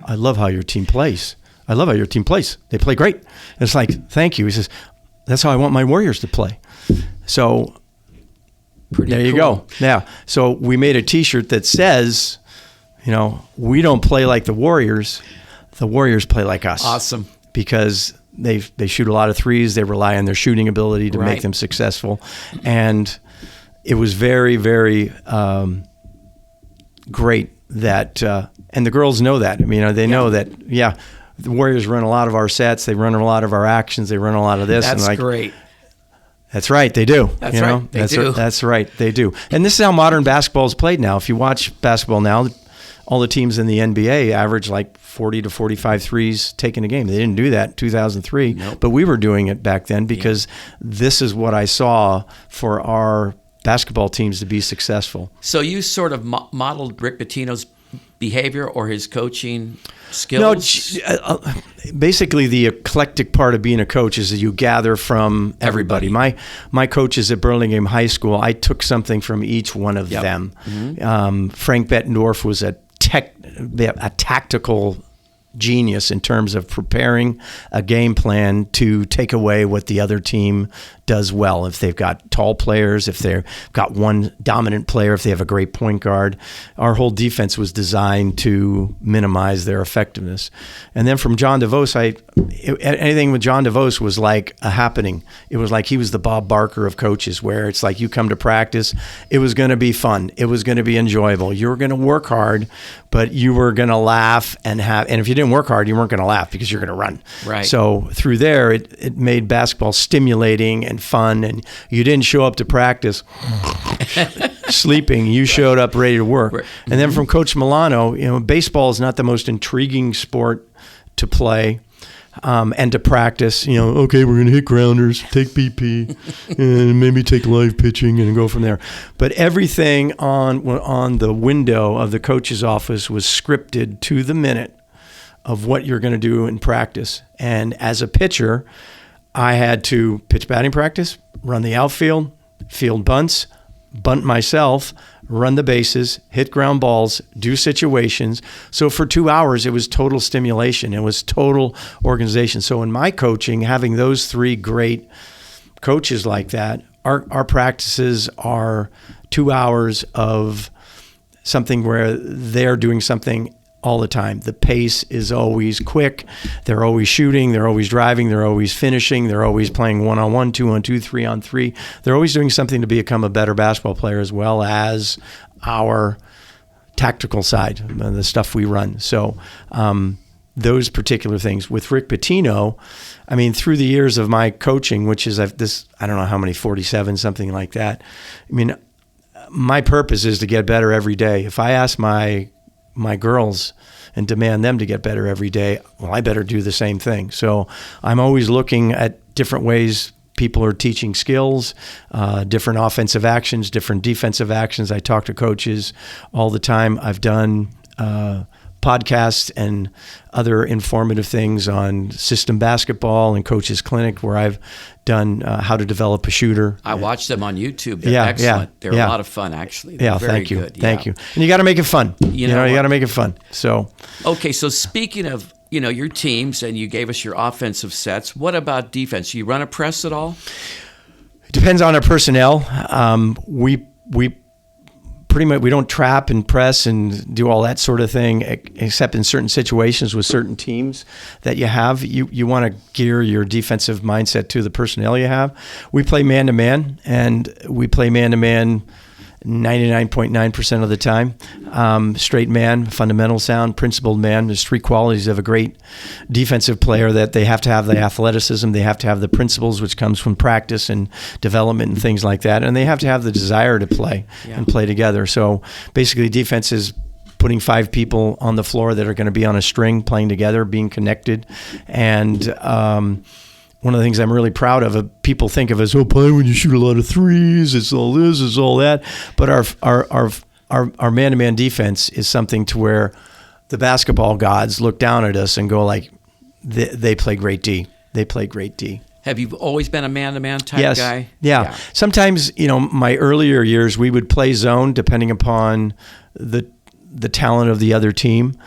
S2: I love how your team plays. I love how your team plays. They play great. And it's like, thank you. He says, that's how I want my Warriors to play. So there you go. Yeah. So we made a T-shirt that says, we don't play like the Warriors play like us.
S1: Awesome.
S2: Because they shoot a lot of threes. They rely on their shooting ability to make them successful. And it was very, very great that, and the girls know that. I mean, they know that, the Warriors run a lot of our sets. They run a lot of our actions. They run a lot of this.
S1: That's great.
S2: That's right, they do.
S1: That's right, they do.
S2: That's right, they do. And this is how modern basketball is played now. If you watch basketball now, all the teams in the NBA average like 40 to 45 threes taken a game. They didn't do that in 2003, but we were doing it back then because this is what I saw for our basketball teams to be successful.
S1: So you sort of modeled Rick Pitino's behavior or his coaching skills?
S2: No, basically the eclectic part of being a coach is that you gather from everybody. My coaches at Burlingame High School, I took something from each one of them. Mm-hmm. Frank Bettendorf was a tactical genius in terms of preparing a game plan to take away what the other team does well. If they've got tall players, if they've got one dominant player, if they have a great point guard, our whole defense was designed to minimize their effectiveness. And then from John DeVos, anything with John DeVos was like a happening. It was like he was the Bob Barker of coaches, where it's like you come to practice, it was going to be fun, it was going to be enjoyable. You were going to work hard, but you were going to laugh and if you didn't work hard, you weren't going to laugh because you're going to run.
S1: Right. So
S2: through there, it made basketball stimulating and fun, and you didn't show up to practice sleeping. You showed up ready to work. Right. And then from Coach Milano, baseball is not the most intriguing sport to play. And to practice, okay, we're going to hit grounders, take BP, and maybe take live pitching and go from there. But everything on the window of the coach's office was scripted to the minute of what you're going to do in practice. And as a pitcher, I had to pitch batting practice, run the outfield, field bunts, bunt myself, run the bases, hit ground balls, do situations. So for 2 hours, it was total stimulation. It was total organization. So in my coaching, having those three great coaches like that, our practices are 2 hours of something where they're doing something all the time. The pace is always quick. They're always shooting. They're always driving. They're always finishing. They're always playing 1-on-1, 2-on-2, 3-on-3. They're always doing something to become a better basketball player, as well as our tactical side, the stuff we run. So those particular things. With Rick Pitino, I mean, through the years of my coaching, which is I don't know how many, 47, something like that. I mean, my purpose is to get better every day. If I ask my girls and demand them to get better every day, well, I better do the same thing. So I'm always looking at different ways people are teaching skills, different offensive actions, different defensive actions. I talk to coaches all the time. I've done podcasts and other informative things on system basketball and Coaches Clinic, where I've done how to develop a shooter.
S1: I watch them on YouTube. They're excellent. They're a lot of fun, actually. They're very
S2: thank you.
S1: Good.
S2: Thank you. And you got to make it fun. You got to make it fun. So,
S1: okay, so speaking of your teams, and you gave us your offensive sets, what about defense? Do you run a press at all?
S2: It depends on our personnel. We pretty much we don't trap and press and do all that sort of thing, except in certain situations with certain teams that you have. You want to gear your defensive mindset to the personnel you have. We play man-to-man, and we play man-to-man 99.9% of the time. Straight man, fundamental sound, principled man. There's three qualities of a great defensive player: that they have to have the athleticism, they have to have the principles, which comes from practice and development and things like that, and they have to have the desire to play and play together. So basically defense is putting 5 people on the floor that are going to be on a string, playing together, being connected. And one of the things I'm really proud of, people think of as, play when you shoot a lot of threes, it's all this, it's all that. But our man-to-man defense is something to where the basketball gods look down at us and go like, they play great D. They play great D.
S1: Have you always been a man-to-man type guy?
S2: Yeah. Sometimes, my earlier years, we would play zone depending upon the talent of the other team.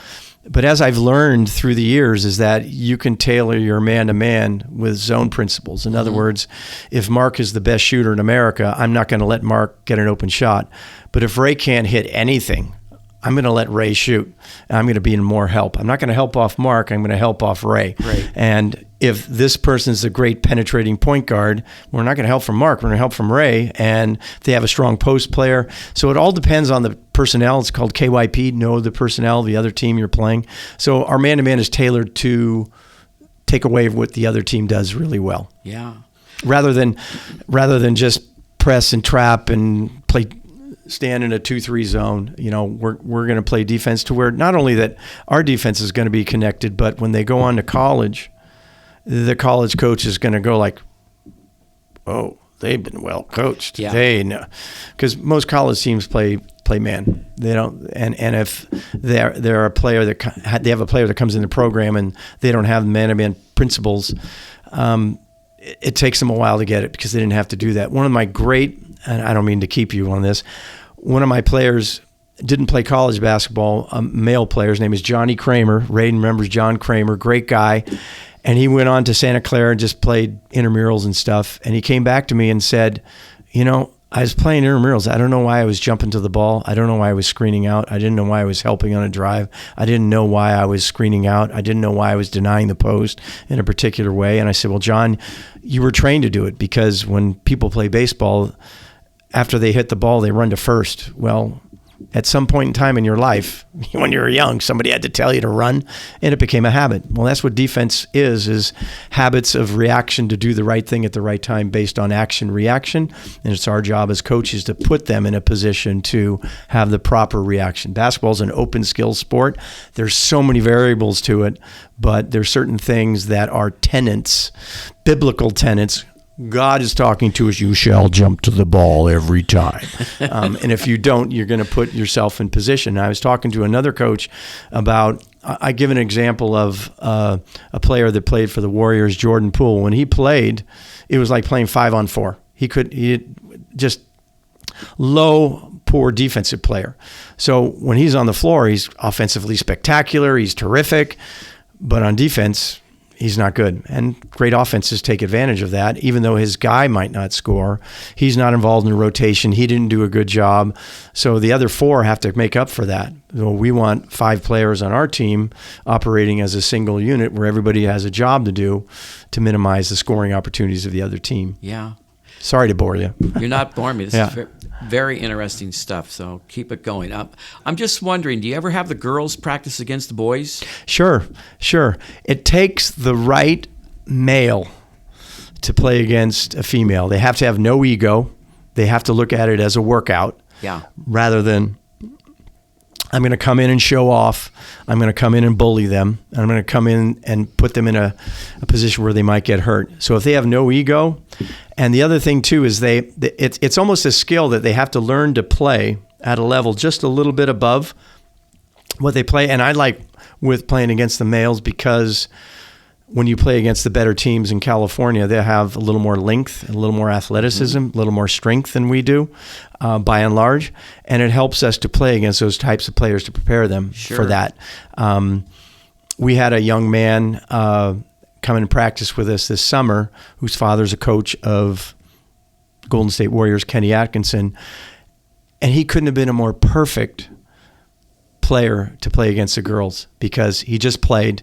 S2: But as I've learned through the years is that you can tailor your man-to-man with zone principles. In other words, if Mark is the best shooter in America, I'm not going to let Mark get an open shot. But if Ray can't hit anything, I'm going to let Ray shoot. And I'm going to be in more help. I'm not going to help off Mark. I'm going to help off Ray. Right. And if this person's a great penetrating point guard, we're not going to help from Mark. We're going to help from Ray. And if they have a strong post player. So it all depends on the personnel. It's called KYP, know the personnel, the other team you're playing. So our man-to-man is tailored to take away what the other team does really well.
S1: Yeah.
S2: Rather than just press and trap and stand in a 2-3 zone. We're going to play defense to where not only that our defense is going to be connected, but when they go on to college, the college coach is going to go like, oh, they've been well coached.
S1: Yeah.
S2: They know, because most college teams play man. They don't, and if they're a player they have a player that comes in the program and they don't have man-to-man principles, it takes them a while to get it because they didn't have to do that. One of my great, and I don't mean to keep you on this, one of my players didn't play college basketball, a male player. His name is Johnny Kramer. Ray remembers John Kramer, great guy. And he went on to Santa Clara and just played intramurals and stuff. And he came back to me and said, I was playing intramurals. I don't know why I was jumping to the ball. I don't know why I was screening out. I didn't know why I was helping on a drive. I didn't know why I was screening out. I didn't know why I was denying the post in a particular way. And I said, well, John, you were trained to do it because when people play baseball, after they hit the ball, they run to first. Well, at some point in time in your life, when you were young, somebody had to tell you to run, and it became a habit. Well, that's what defense is habits of reaction to do the right thing at the right time based on action-reaction, and it's our job as coaches to put them in a position to have the proper reaction. Basketball is an open skills sport. There's so many variables to it, but there's certain things that are tenets, biblical tenets. God is talking to us, you shall jump to the ball every time. And if you don't, you're going to put yourself in position. I was talking to another coach about, I give an example of a player that played for the Warriors, Jordan Poole. When he played, it was like playing 5-on-4. He just low, poor defensive player. So when he's on the floor, he's offensively spectacular, he's terrific, but on defense, he's not good. And great offenses take advantage of that. Even though his guy might not score, he's not involved in a rotation. He didn't do a good job. So the other 4 have to make up for that. So we want 5 players on our team operating as a single unit where everybody has a job to do to minimize the scoring opportunities of the other team.
S1: Yeah.
S2: Sorry to bore you.
S1: You're not boring me. This is very interesting stuff, so keep it going. I'm just wondering, do you ever have the girls practice against the boys?
S2: Sure. It takes the right male to play against a female. They have to have no ego. They have to look at it as a workout rather than, I'm going to come in and show off. I'm going to come in and bully them. And I'm going to come in and put them in a position where they might get hurt. So if they have no ego, and the other thing too is it's almost a skill that they have to learn to play at a level just a little bit above what they play. And I like with playing against the males because when you play against the better teams in California, they have a little more length, a little more athleticism, a little more strength than we do, by and large. And it helps us to play against those types of players to prepare them for that. We had a young man come and practice with us this summer whose father's a coach of Golden State Warriors, Kenny Atkinson. And he couldn't have been a more perfect player to play against the girls because he just played,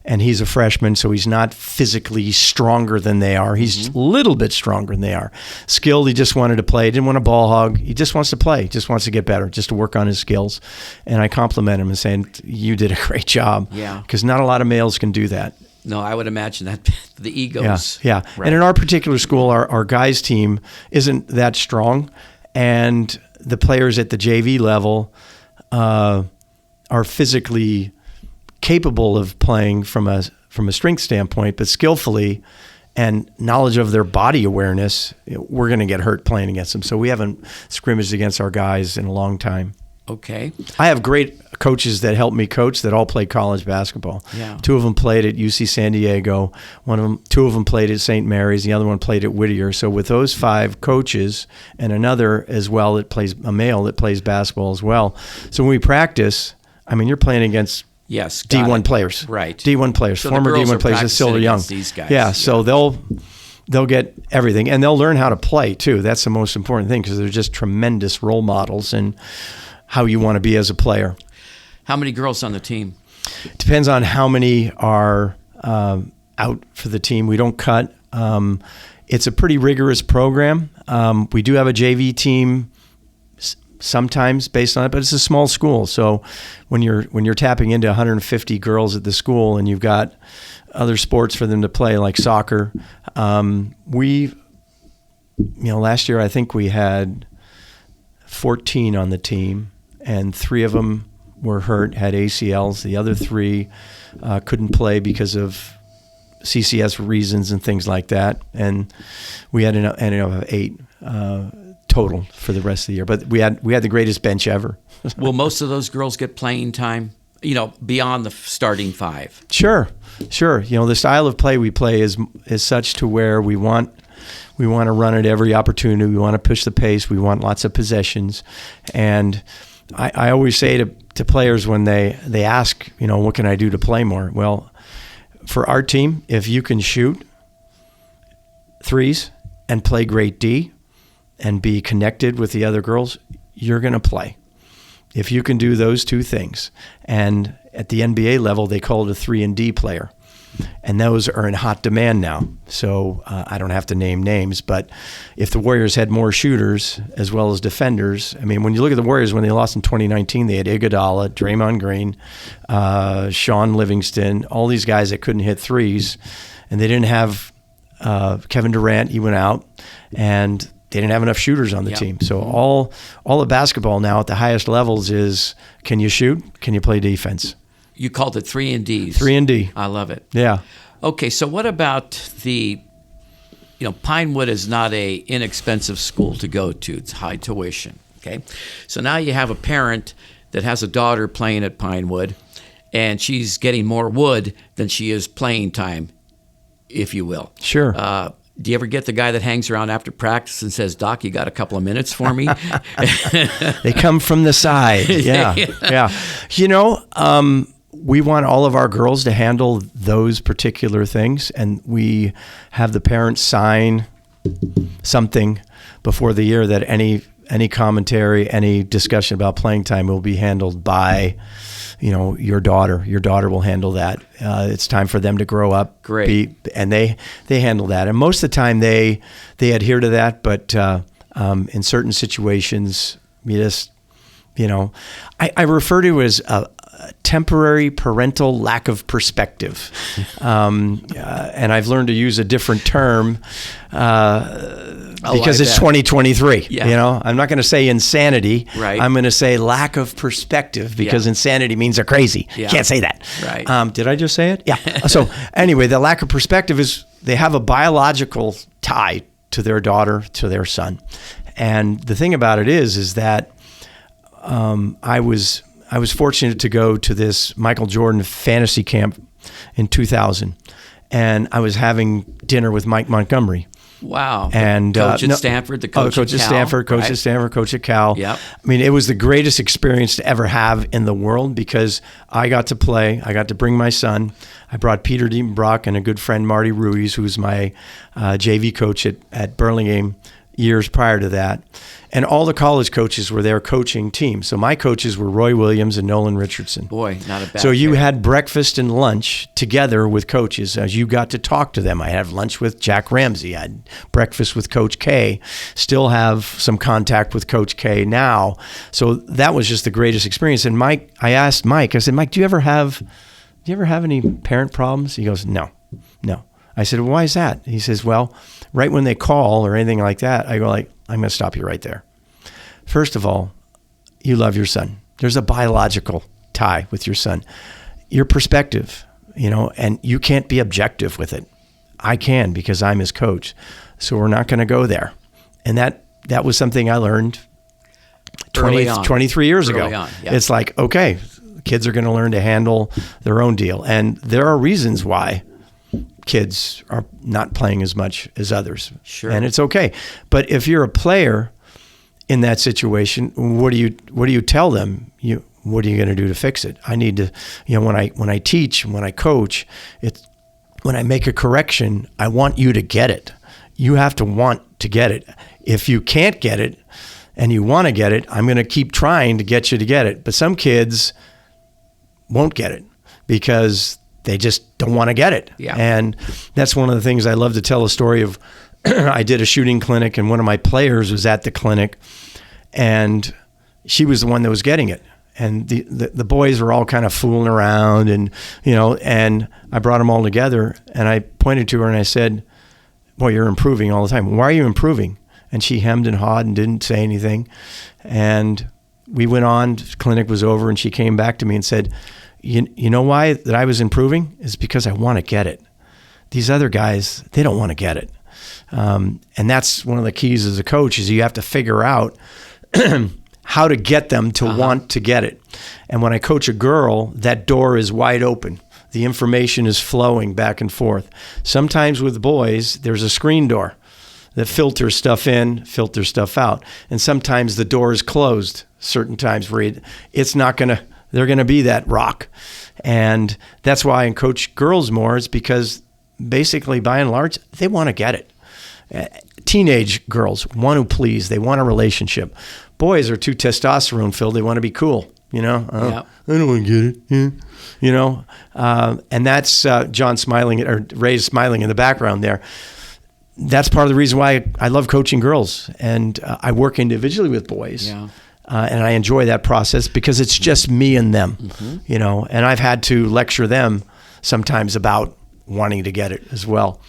S2: and he's a freshman, so he's not physically stronger than they are. He's a little bit stronger than they are. Skilled, he just wanted to play. He didn't want a ball hog. He just wants to play, just wants to get better, just to work on his skills. And I compliment him and saying, you did a great job.
S1: Yeah.
S2: Because not a lot of males can do that.
S1: No, I would imagine that the egos.
S2: Yeah.
S1: Right.
S2: And in our particular school, our guys team isn't that strong, and the players at the JV level are physically capable of playing from a strength standpoint, but skillfully and knowledge of their body awareness, we're going to get hurt playing against them. So we haven't scrimmaged against our guys in a long time.
S1: Okay.
S2: I have great coaches that help me coach that all play college basketball.
S1: Yeah.
S2: 2 of them played at UC San Diego. 2 of them played at St. Mary's. The other one played at Whittier. So with those 5 coaches and another as well that plays a male that plays basketball as well. So when we practice, I mean, you're playing against D1 players.
S1: Right.
S2: D1 players,
S1: so
S2: former D1 players that still are young.
S1: These guys.
S2: Yeah, so they'll get everything, and they'll learn how to play too. That's the most important thing because they're just tremendous role models in how you want to be as a player.
S1: How many girls on the team?
S2: It depends on how many are out for the team. We don't cut. It's a pretty rigorous program. We do have a JV team sometimes based on it, but it's a small school. So when you're tapping into 150 girls at the school and you've got other sports for them to play like soccer, last year I think we had 14 on the team, and 3 of them were hurt, had ACLs. The other 3 couldn't play because of CCS reasons and things like that. And we ended up with 8 total for the rest of the year. But we had the greatest bench ever.
S1: Will most of those girls get playing time, beyond the starting 5?
S2: Sure. The style of play we play is such to where we want to run at every opportunity. We want to push the pace. We want lots of possessions. And I always say to players when they ask, what can I do to play more? Well, for our team, if you can shoot threes and play great D and be connected with the other girls, you're going to play. If you can do those 2 things. And at the NBA level, they call it a 3-and-D player. And those are in hot demand now. So I don't have to name names, but if the Warriors had more shooters as well as defenders, I mean, when you look at the Warriors, when they lost in 2019, they had Iguodala, Draymond Green, Sean Livingston, all these guys that couldn't hit threes, and they didn't have Kevin Durant. He went out, and they didn't have enough shooters on the team. So all of basketball now at the highest levels is, can you shoot? Can you play defense?
S1: You called it 3-and-Ds.
S2: 3-and-D.
S1: I love it.
S2: Yeah.
S1: Okay, so what about Pinewood is not a inexpensive school to go to. It's high tuition, okay? So now you have a parent that has a daughter playing at Pinewood, and she's getting more wood than she is playing time, if you will.
S2: Sure.
S1: Do you ever get the guy that hangs around after practice and says, Doc, you got a couple of minutes for me?
S2: They come from the side. Yeah. We want all of our girls to handle those particular things, and we have the parents sign something before the year that any commentary, any discussion about playing time will be handled by, your daughter. Your daughter will handle that. It's time for them to grow up.
S1: Great.
S2: And they handle that. And most of the time they adhere to that, but in certain situations, you just, I refer to it as a temporary parental lack of perspective. And I've learned to use a different term because it's 2023.
S1: Yeah.
S2: I'm not going to say insanity.
S1: Right.
S2: I'm going to say lack of perspective because insanity means they're crazy.
S1: Yeah.
S2: Can't say that.
S1: Right.
S2: Did I just say it? Yeah. So anyway, the lack of perspective is they have a biological tie to their daughter, to their son. And the thing about it is that I was fortunate to go to this Michael Jordan fantasy camp in 2000, and I was having dinner with Mike Montgomery.
S1: Wow.
S2: And
S1: coach at Stanford, the coach
S2: at
S1: Cal,
S2: Stanford, coach
S1: right?
S2: at Stanford, coach at Cal.
S1: Yep.
S2: I mean, it was the greatest experience to ever have in the world because I got to play. I got to bring my son. I brought Peter Dietenbrock and a good friend, Marty Ruiz, who's my JV coach at Burlingame, years prior to that. And all the college coaches were there coaching teams. So my coaches were Roy Williams and Nolan Richardson.
S1: Boy, not a bad
S2: So you
S1: pair.
S2: had breakfast and lunch together with coaches as you got to talk to them. I had lunch with Jack Ramsey. I had breakfast with Coach K. Still have some contact with Coach K now. So that was just the greatest experience. And Mike, I asked Mike, I said, Mike, do you ever have any parent problems? He goes, no. I said, well, why is that? He says, well, right when they call or anything like that, I go like, I'm going to stop you right there. First of all, you love your son. There's a biological tie with your son. Your perspective, and you can't be objective with it. I can because I'm his coach. So we're not going to go there. And that was something I learned 23 years ago.
S1: Early on, yeah.
S2: It's like, okay, kids are going to learn to handle their own deal. And there are reasons why kids are not playing as much as others.
S1: Sure.
S2: And it's okay. But if you're a player in that situation, what do you tell them? What are you going to do to fix it? I need to, when I teach, when I coach, when I make a correction, I want you to get it. You have to want to get it. If you can't get it and you want to get it, I'm going to keep trying to get you to get it. But some kids won't get it because they just don't want to get it.
S1: Yeah.
S2: And that's one of the things I love to tell a story of. I did a shooting clinic and one of my players was at the clinic and she was the one that was getting it. And the boys were all kind of fooling around and I brought them all together and I pointed to her and I said, boy, you're improving all the time. Why are you improving? And she hemmed and hawed and didn't say anything. And we went on, the clinic was over and she came back to me and said, you know why that I was improving? Is because I want to get it. These other guys, they don't want to get it. And that's one of the keys as a coach is you have to figure out how to get them to want to get it. And when I coach a girl, that door is wide open. The information is flowing back and forth. Sometimes with boys, there's a screen door that filters stuff in, filters stuff out. And sometimes the door is closed certain times where they're going to be that rock. And that's why I coach girls more is because basically by and large, they want to get it. Teenage girls want to please. They want a relationship. Boys are too testosterone filled. They want to be cool. I don't want to get it. Yeah. And that's John smiling or Ray smiling in the background there. That's part of the reason why I love coaching girls. And I work individually with boys.
S1: Yeah.
S2: And I enjoy that process because it's just me and them, and I've had to lecture them sometimes about wanting to get it as well.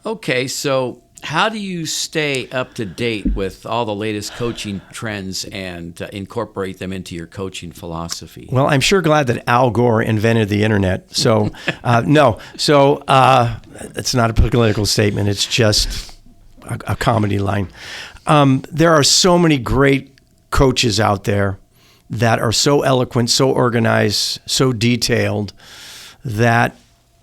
S1: Okay, so how do you stay up to date with all the latest coaching trends and incorporate them into your coaching philosophy?
S2: Well, I'm sure glad that Al Gore invented the internet. So, no. So it's not a political statement. It's just a comedy line. There are so many great coaches out there that are so eloquent, so organized, so detailed that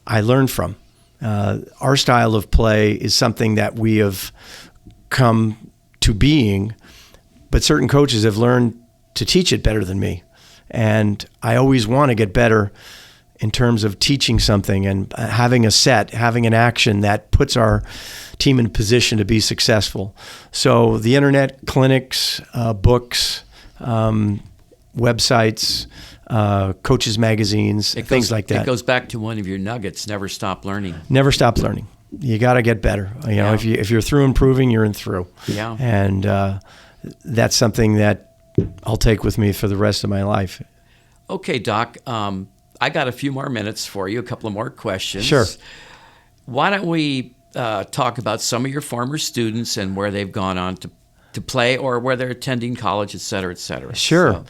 S2: I learn from. Our style of play is something that we have come to being, but certain coaches have learned to teach it better than me. And I always want to get better in terms of teaching something and having a set, having an action that puts our team in position to be successful. So the internet, clinics, books, websites, coaches magazines, things like that.
S1: It goes back to one of your nuggets: never stop learning.
S2: Never stop learning. You got to get better. If you're through improving, you're in through.
S1: Yeah.
S2: And that's something that I'll take with me for the rest of my life.
S1: Okay, Doc. I got a few more minutes for you. A couple of more questions.
S2: Sure.
S1: Why don't we talk about some of your former students and where they've gone on to play or where they're attending college, et cetera, et cetera.
S2: Sure.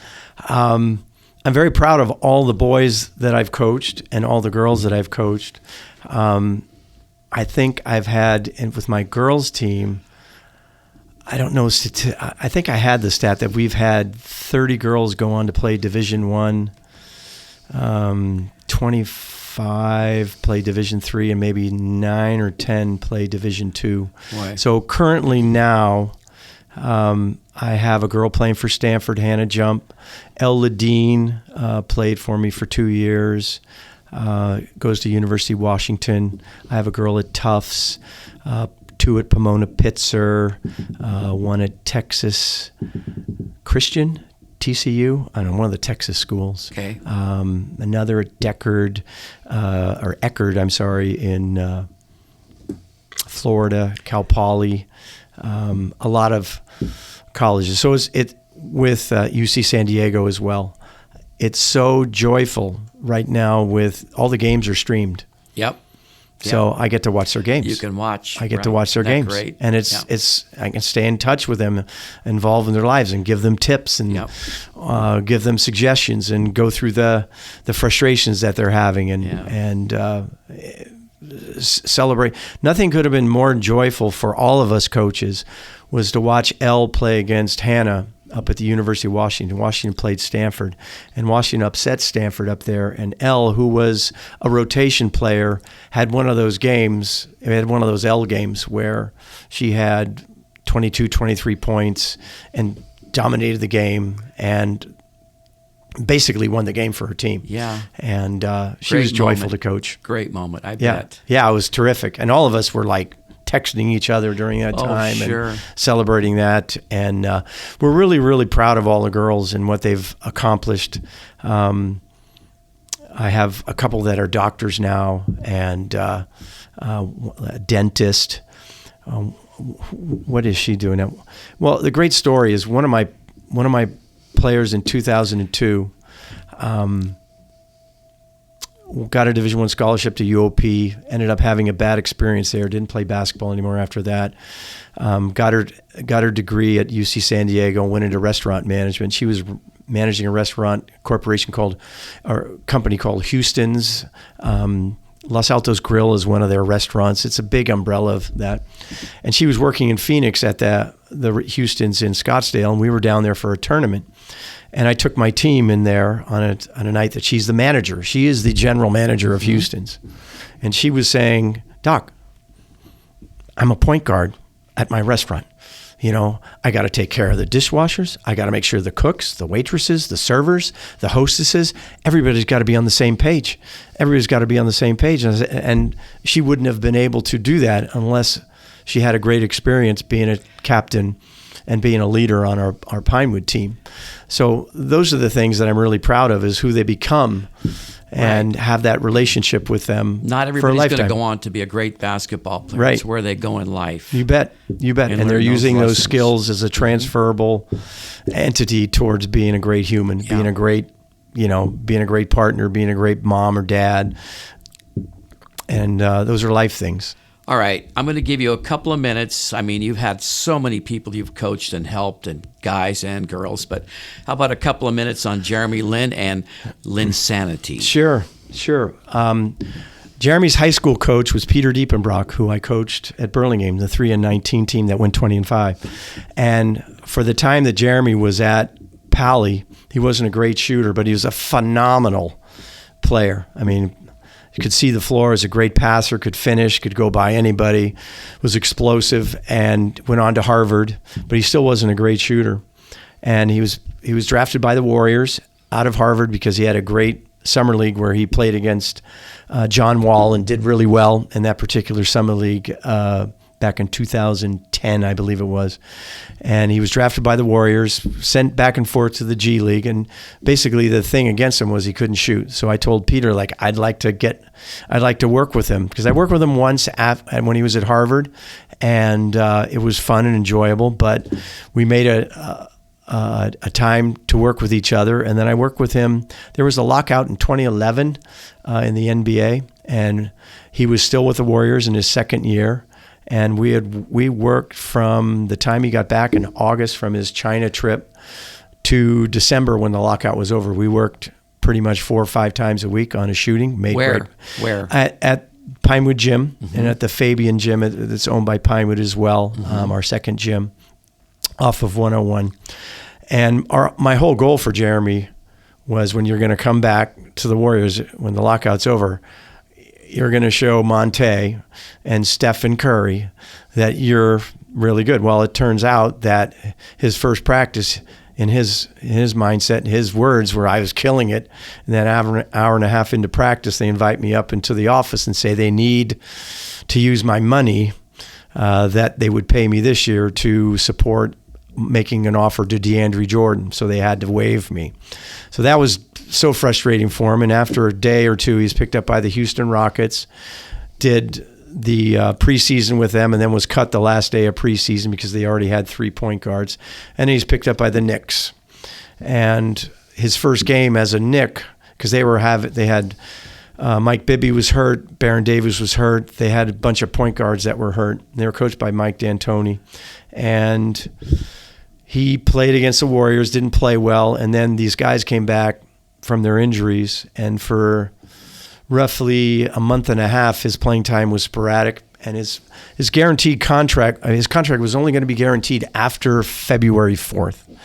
S2: So. I'm very proud of all the boys that I've coached and all the girls that I've coached. I think I've had, and with my girls team, I don't know, I think I had the stat that we've had 30 girls go on to play Division I, 25 play Division III, and maybe 9 or 10 play Division II.
S1: Right.
S2: So currently now, I have a girl playing for Stanford, Hannah Jump. Elle Ladine played for me for 2 years, goes to University of Washington. I have a girl at Tufts. 2 at Pomona Pitzer, 1 at Texas Christian, TCU, I don't know, one of the Texas schools.
S1: Okay.
S2: Another at Eckerd, in Florida, Cal Poly, a lot of colleges. So it with UC San Diego as well. It's so joyful right now with all the games are streamed.
S1: Yep.
S2: So I get to watch their games.
S1: You can watch.
S2: I get to watch their games.
S1: Great?
S2: And it's I can stay in touch with them, involved in their lives, and give them tips and give them suggestions and go through the frustrations that they're having and celebrate. Nothing could have been more joyful for all of us coaches was to watch Elle play against Hannah up at the University of Washington. Washington played Stanford, and Washington upset Stanford up there. And Elle, who was a rotation player, had one of those games, had one of those Elle games where she had 22, 23 points and dominated the game and basically won the game for her team.
S1: Yeah.
S2: And she was joyful to coach.
S1: Great moment, I bet.
S2: Yeah, it was terrific. And all of us were like texting each other during that time and celebrating that. And we're really, really proud of all the girls and what they've accomplished. I have a couple that are doctors now and a dentist. What is she doing now? Well, the great story is one of my players in 2002 got a Division I scholarship to UOP, ended up having a bad experience there, didn't play basketball anymore after that. Got her degree at UC San Diego, went into restaurant management. She was managing a restaurant company called Houston's. Los Altos Grill is one of their restaurants. It's a big umbrella of that. And she was working in Phoenix at the Houston's in Scottsdale, and we were down there for a tournament. And I took my team in there on a night that she's the manager. She is the general manager of Houston's. And she was saying, Doc, I'm a point guard at my restaurant. You know, I got to take care of the dishwashers. I got to make sure the cooks, the waitresses, the servers, the hostesses, everybody's got to be on the same page. Everybody's got to be on the same page. And she wouldn't have been able to do that unless she had a great experience being a captain and being a leader on our Pinewood team. So those are the things that I'm really proud of, is who they become and have that relationship with them.
S1: Not everybody's going to go on to be a great basketball player.
S2: Right.
S1: It's where they go in life.
S2: You bet. And they're using those skills as a transferable entity towards being a great human, being a great partner, being a great mom or dad. And those are life things.
S1: All right, I'm going to give you a couple of minutes. I mean, you've had so many people you've coached and helped, and guys and girls, but how about a couple of minutes on Jeremy Lin and LinSanity?
S2: Sure. Jeremy's high school coach was Peter Diepenbrock, who I coached at Burlingame, the 3-19 team that went 20-5. And for the time that Jeremy was at Pally, he wasn't a great shooter, but he was a phenomenal player. I mean, you could see the floor, as a great passer, could finish, could go by anybody, was explosive, and went on to Harvard, but he still wasn't a great shooter. And he was drafted by the Warriors out of Harvard because he had a great summer league where he played against John Wall and did really well in that particular summer league back in 2010, I believe it was. And he was drafted by the Warriors, sent back and forth to the G League, and basically the thing against him was he couldn't shoot. So I told Peter, I'd like to work with him, because I worked with him once when he was at Harvard, and it was fun and enjoyable, but we made a time to work with each other. And then I worked with him. There was a lockout in 2011 in the NBA, and he was still with the Warriors in his second year. And we worked from the time he got back in August from his China trip to December when the lockout was over. We worked pretty much 4 or 5 times a week on his shooting.
S1: Where?
S2: At Pinewood Gym, and at the Fabian Gym that's owned by Pinewood as well, our second gym off of 101. And my whole goal for Jeremy was, when you're going to come back to the Warriors when the lockout's over, you're going to show Monte and Stephen Curry that you're really good. Well, it turns out that his first practice, in his mindset, his words were, I was killing it. And then hour and a half into practice, they invite me up into the office and say they need to use my money that they would pay me this year to support making an offer to DeAndre Jordan. So they had to waive me. So that was so frustrating for him. And after a day or two, he's picked up by the Houston Rockets, did the preseason with them, and then was cut the last day of preseason because they already had 3 point guards. And he's picked up by the Knicks. And his first game as a Knick, because they had Mike Bibby was hurt, Baron Davis was hurt. They had a bunch of point guards that were hurt. They were coached by Mike D'Antoni. And he played against the Warriors, didn't play well, and then these guys came back from their injuries, and for roughly a month and a half, his playing time was sporadic, and his guaranteed contract, his contract was only going to be guaranteed after February 4th.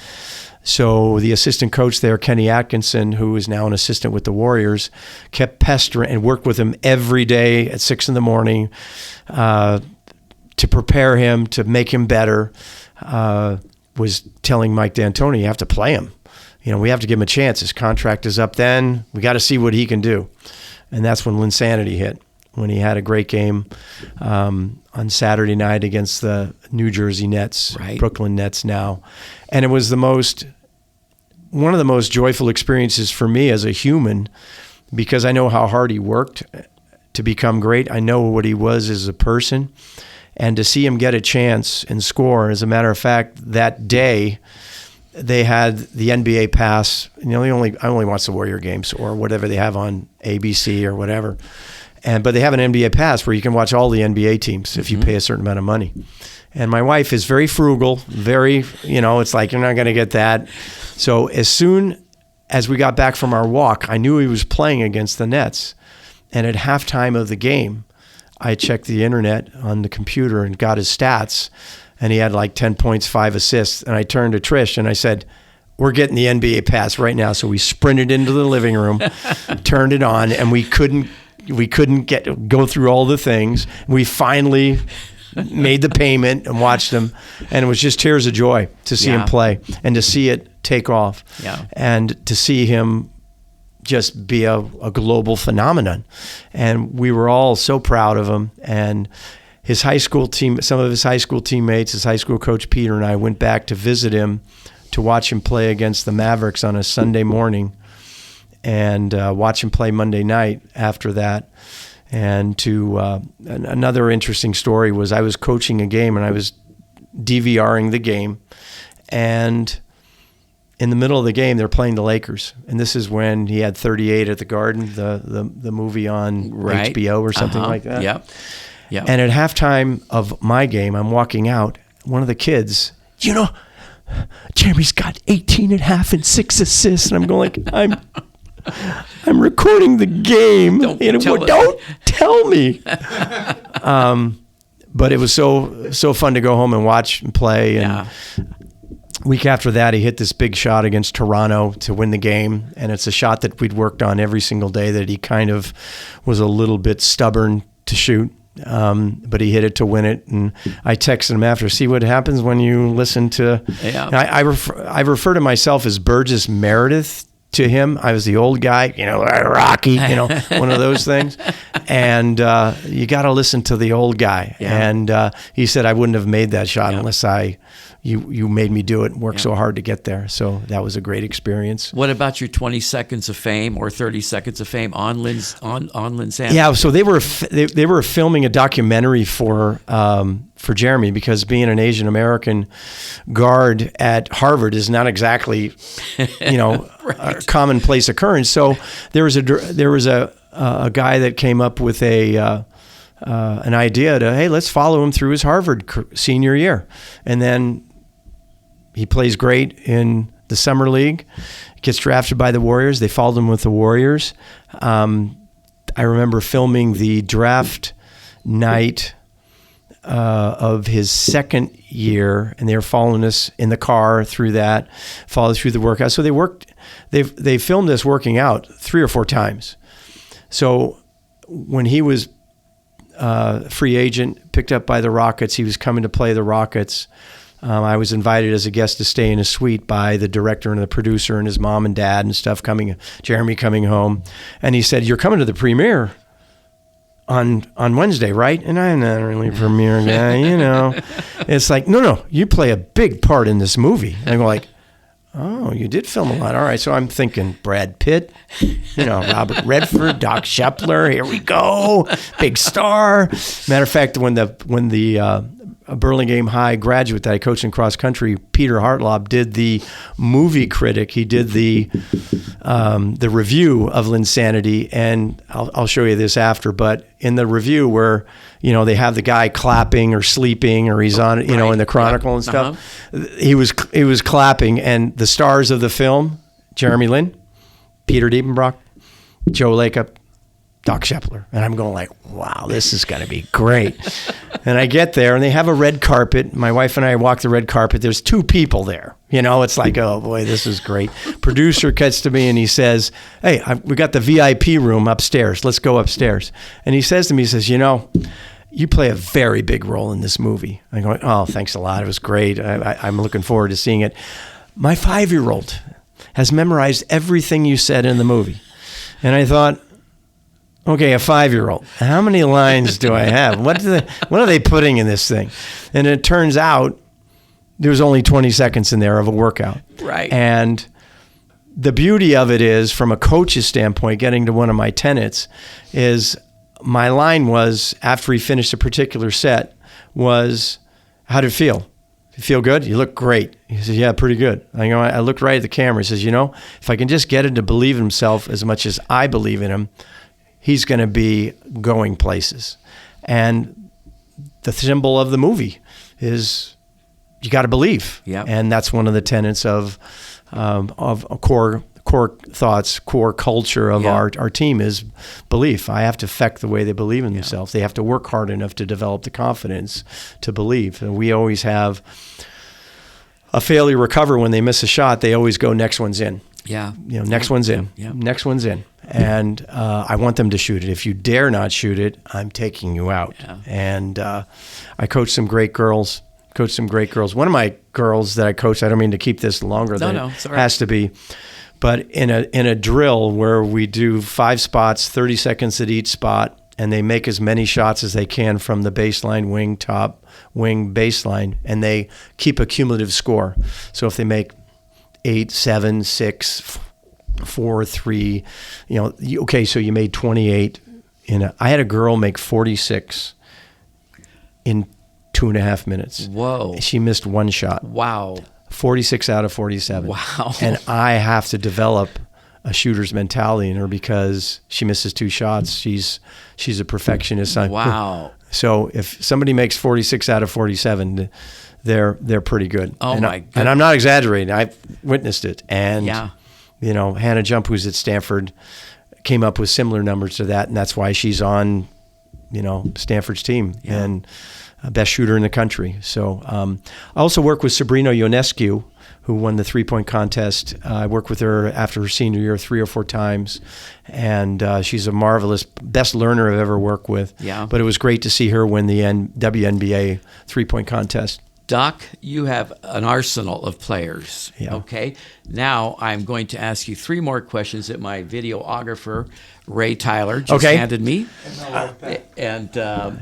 S2: So the assistant coach there, Kenny Atkinson, who is now an assistant with the Warriors, kept pestering and worked with him every day at 6 a.m. To prepare him, to make him better. Was telling Mike D'Antoni, you have to play him. We have to give him a chance. His contract is up then. We got to see what he can do. And that's when LinSanity hit, when he had a great game on Saturday night against the New Jersey Nets, right. Brooklyn Nets now. And it was one of the most joyful experiences for me as a human, because I know how hard he worked to become great. I know what he was as a person. And to see him get a chance and score, as a matter of fact, that day they had the NBA pass. I only watch the Warrior games or whatever they have on ABC or whatever. But they have an NBA pass where you can watch all the NBA teams if you pay a certain amount of money. And my wife is very frugal, very, it's like, you're not going to get that. So as soon as we got back from our walk, I knew he was playing against the Nets. And at halftime of the game, I checked the internet on the computer and got his stats, and he had like 10 points, 5 assists. And I turned to Trish and I said, we're getting the NBA pass right now. So we sprinted into the living room, turned it on, and we couldn't go through all the things. We finally made the payment and watched him, and it was just tears of joy to see him play and to see it take off and to see him just be a global phenomenon. And we were all so proud of him. And his high school team, some of his high school teammates, his high school coach Peter and I went back to visit him to watch him play against the Mavericks on a Sunday morning, and watch him play Monday night after that. And another interesting story was I was coaching a game and I was DVRing the game, and in the middle of the game, they're playing the Lakers. And this is when he had 38 at the Garden, the movie on HBO or something like that. Yep. And at halftime of my game, I'm walking out, one of the kids, Jeremy's got 18 and a half and 6 assists. And I'm going like, I'm recording the game. Don't tell me. But it was so fun to go home and watch and play. And week after that, he hit this big shot against Toronto to win the game. And it's a shot that we'd worked on every single day that he kind of was a little bit stubborn to shoot. But he hit it to win it. And I texted him after, see what happens when you listen to... I refer to myself as Burgess Meredith to him. I was the old guy, Rocky, one of those things. And you got to listen to the old guy. And he said, I wouldn't have made that shot unless you made me do it and work so hard to get there. So that was a great experience.
S1: What about your 20 seconds of fame or 30 seconds of fame on LinSanity?
S2: Yeah, so they were filming a documentary for Jeremy, because being an Asian American guard at Harvard is not exactly a commonplace occurrence. So there was a guy that came up with an idea to, hey, let's follow him through his Harvard senior year. And then he plays great in the summer league, gets drafted by the Warriors. They followed him with the Warriors. I remember filming the draft night of his second year, and they were following us in the car through that, followed through the workout. So they filmed us working out 3 or 4 times. So when he was free agent, picked up by the Rockets, he was coming to play the Rockets. I was invited as a guest to stay in a suite by the director and the producer and his mom and dad and stuff, Jeremy coming home. And he said, you're coming to the premiere on Wednesday, right? And I'm not really a premiere guy, you know. It's like, no, you play a big part in this movie. And I go like, oh, you did film a lot. All right, so I'm thinking Brad Pitt, you know, Robert Redford, Doc Scheppler. Here we go, big star. Matter of fact, when the Burlingame High graduate that I coached in cross country, Peter Hartlob, did the movie critic. He did the review of LinSanity, and I'll show you this after. But in the review where, you know, they have the guy clapping or sleeping, or he's on, you know, in the Chronicle and stuff, he was clapping, and the stars of the film: Jeremy Lin, Peter Diepenbrock, Joe Lacob, Doc Scheppler. And I'm going like, wow, this is going to be great. And I get there, and they have a red carpet. My wife and I walk the red carpet. There's 2 people there. You know, it's like, oh, boy, this is great. Producer gets to me, and he says, hey, we got the VIP room upstairs. Let's go upstairs. And he says to me, he says, you know, you play a very big role in this movie. I go, oh, thanks a lot. It was great. I'm looking forward to seeing it. My 5-year-old has memorized everything you said in the movie. And I thought, okay, a 5-year-old. How many lines do I have? What are they putting in this thing? And it turns out there was only 20 seconds in there of a workout.
S1: Right.
S2: And the beauty of it is, from a coach's standpoint, getting to one of my tenets, is my line was, after he finished a particular set, was, how did it feel? You feel good? You look great. He says, yeah, pretty good. I looked right at the camera. He says, you know, if I can just get him to believe in himself as much as I believe in him, he's going to be going places. And the symbol of the movie is, you got to believe.
S1: Yep.
S2: And that's one of the tenets of core thoughts, core culture of our team is belief. I have to affect the way they believe in themselves. They have to work hard enough to develop the confidence to believe. And we always have a failure recover when they miss a shot. They always go, next one's in.
S1: Yeah.
S2: You know, next one's in.
S1: Yeah.
S2: Next one's in. And I want them to shoot it. If you dare not shoot it, I'm taking you out.
S1: Yeah.
S2: And I coached some great girls. One of my girls that I coached, I don't mean to keep this longer than it has to be, but in a drill where we do 5 spots, 30 seconds at each spot, and they make as many shots as they can from the baseline, wing, top, wing, baseline, and they keep a cumulative score. So if they make 8, 7, 6, 4, 3, you know, okay, so you made 28. I had a girl make 46 in 2.5 minutes.
S1: Whoa.
S2: She missed 1 shot.
S1: Wow.
S2: 46 out of 47.
S1: Wow.
S2: And I have to develop a shooter's mentality in her because she misses 2 shots. She's a perfectionist.
S1: Wow.
S2: So if somebody makes 46 out of 47, they're pretty good.
S1: Oh,
S2: and
S1: my goodness.
S2: And I'm not exaggerating. I've witnessed it. And,
S1: yeah.
S2: Hannah Jump, who's at Stanford, came up with similar numbers to that, and that's why she's on, Stanford's team and best shooter in the country. So I also work with Sabrina Ionescu, who won the 3-point contest. I worked with her after her senior year 3 or 4 times, and she's a marvelous, best learner I've ever worked with.
S1: Yeah.
S2: But it was great to see her win the WNBA 3-point contest.
S1: Doc, you have an arsenal of players.
S2: Yeah. Okay.
S1: Now I'm going to ask you 3 more questions that my videographer, Ray Tyler, just handed me. And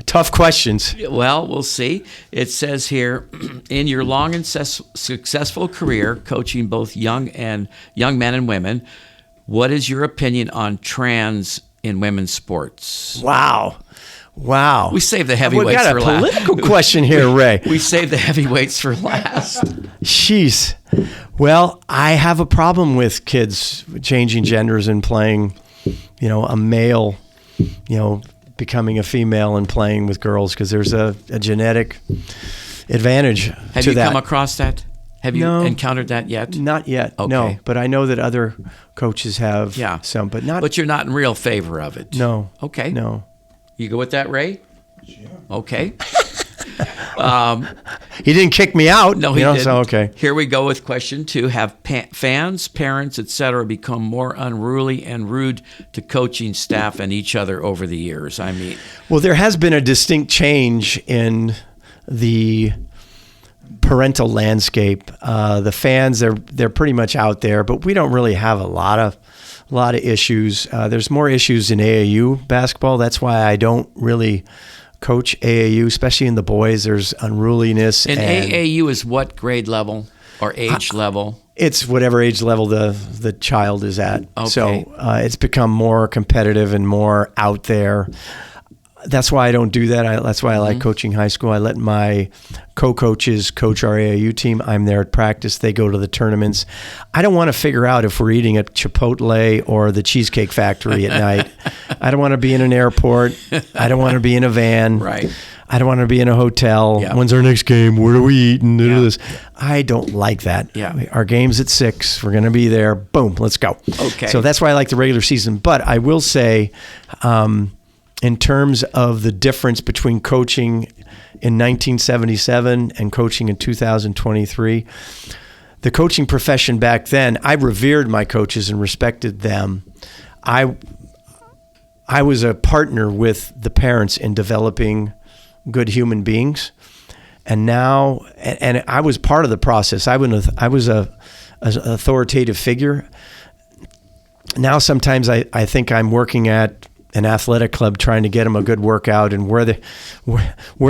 S2: tough questions.
S1: Well, we'll see. It says here, in your long and successful career coaching both young men and women, what is your opinion on trans in women's sports?
S2: Wow.
S1: We saved the heavyweights for last.
S2: We got a political question here, Ray.
S1: We saved the heavyweights for last.
S2: Jeez. Well, I have a problem with kids changing genders and playing, a male, becoming a female and playing with girls, because there's a genetic advantage to that.
S1: Have you come across that? Have you encountered that yet?
S2: Not yet,
S1: okay.
S2: No. But I know that other coaches have some, but not.
S1: But you're not in real favor of it?
S2: No.
S1: Okay.
S2: No.
S1: You go with that, Ray?
S3: Sure.
S1: Okay.
S2: He didn't kick me out.
S1: No, he didn't.
S2: So, okay.
S1: Here we go with question 2. Have fans, parents, etc. become more unruly and rude to coaching staff and each other over the years?
S2: Well, there has been a distinct change in the parental landscape. The fans, they're pretty much out there, but we don't really have a lot a lot of issues. There's more issues in AAU basketball. That's why I don't really coach AAU, especially in the boys. There's unruliness.
S1: And AAU is what grade level or age level?
S2: It's whatever age level the child is at.
S1: Okay.
S2: So it's become more competitive and more out there. That's why I don't do that. That's why I like coaching high school. I let my co-coaches coach our AAU team. I'm there at practice. They go to the tournaments. I don't want to figure out if we're eating at Chipotle or the Cheesecake Factory at night. I don't want to be in an airport. I don't want to be in a van.
S1: Right.
S2: I don't want to be in a hotel.
S1: Yeah.
S2: When's our next game? Where do we eat? And
S1: Yeah.
S2: this. I don't like that.
S1: Yeah.
S2: Our game's at 6. We're going to be there. Boom. Let's go.
S1: Okay.
S2: So that's why I like the regular season. But I will say, in terms of the difference between coaching in 1977 and coaching in 2023, the coaching profession back then, I revered my coaches and respected them. I was a partner with the parents in developing good human beings. And now, and I was part of the process. I was an authoritative figure. Now sometimes I think I'm working at an athletic club trying to get them a good workout and where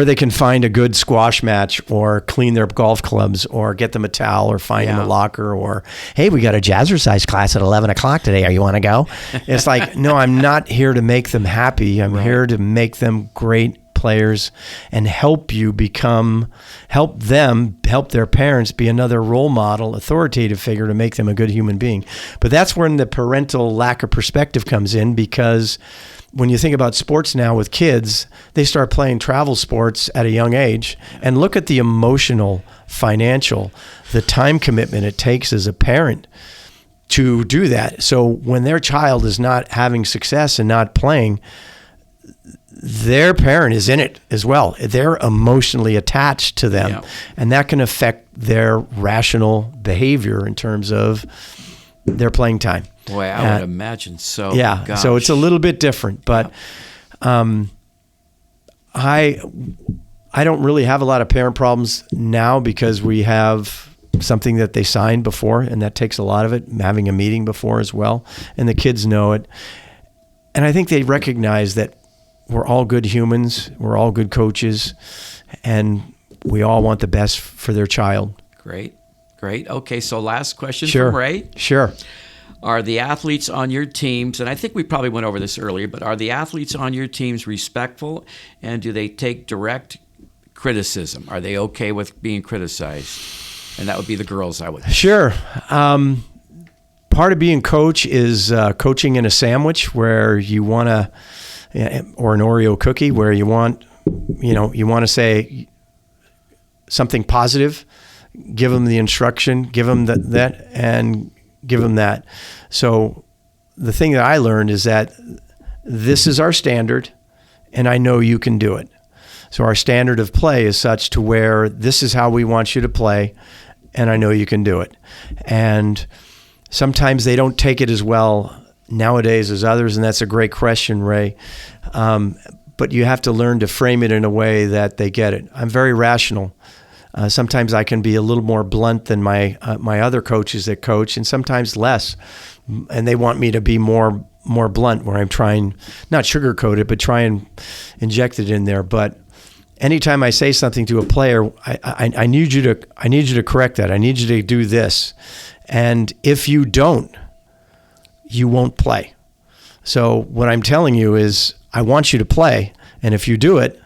S2: they can find a good squash match or clean their golf clubs or get them a towel or find them a locker or, hey, we got a jazzercise class at 11 o'clock today. You want to go? It's like, no, I'm not here to make them happy. I'm here to make them great players and help their parents be another role model, authoritative figure to make them a good human being. But that's when the parental lack of perspective comes in, because when you think about sports now with kids, they start playing travel sports at a young age, and look at the emotional, financial, the time commitment it takes as a parent to do that. So when their child is not having success and not playing, their parent is in it as well. They're emotionally attached to them, and that can affect their rational behavior in terms of their playing time.
S1: Boy, I would imagine so.
S2: Yeah,
S1: Gosh.
S2: So it's a little bit different, but I don't really have a lot of parent problems now because we have something that they signed before, and that takes a lot of it, having a meeting before as well, and the kids know it. And I think they recognize that we're all good humans, we're all good coaches, and we all want the best for their child.
S1: Great. Okay, so last question
S2: Sure.
S1: from Ray.
S2: Sure.
S1: Are the athletes on your teams, and I think we probably went over this earlier, but are the athletes on your teams respectful, and do they take direct criticism? Are they okay with being criticized? And that would be the girls, I would think.
S2: Sure. Part of being coach is coaching in a sandwich where you want to, or an Oreo cookie where you want to say something positive, give them the instruction, give them that, and give them that. So the thing that I learned is that this is our standard, and I know you can do it. So our standard of play is such to where this is how we want you to play, and I know you can do it. And sometimes they don't take it as well nowadays as others, and that's a great question, Ray. But you have to learn to frame it in a way that they get it. I'm very rational. Sometimes I can be a little more blunt than my other coaches that coach, and sometimes less. And they want me to be more blunt, where I'm trying, not sugarcoat it, but try and inject it in there. But anytime I say something to a player, I need you to correct that. I need you to do this. And if you don't, you won't play. So what I'm telling you is I want you to play, and if you do it,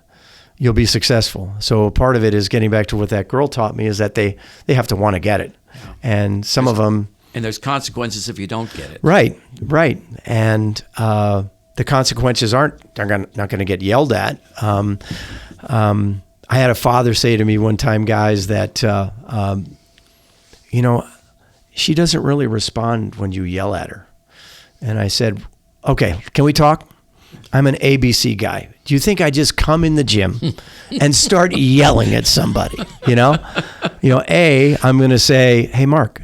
S2: you'll be successful. So part of it is getting back to what that girl taught me, is that they have to want to get it. Yeah. And some of them...
S1: And there's consequences if you don't get it.
S2: Right. And the consequences they're not going to get yelled at. I had a father say to me one time, guys, that, she doesn't really respond when you yell at her. And I said, okay, can we talk? I'm an ABC guy. Do you think I just come in the gym and start yelling at somebody? I'm going to say, hey, Mark,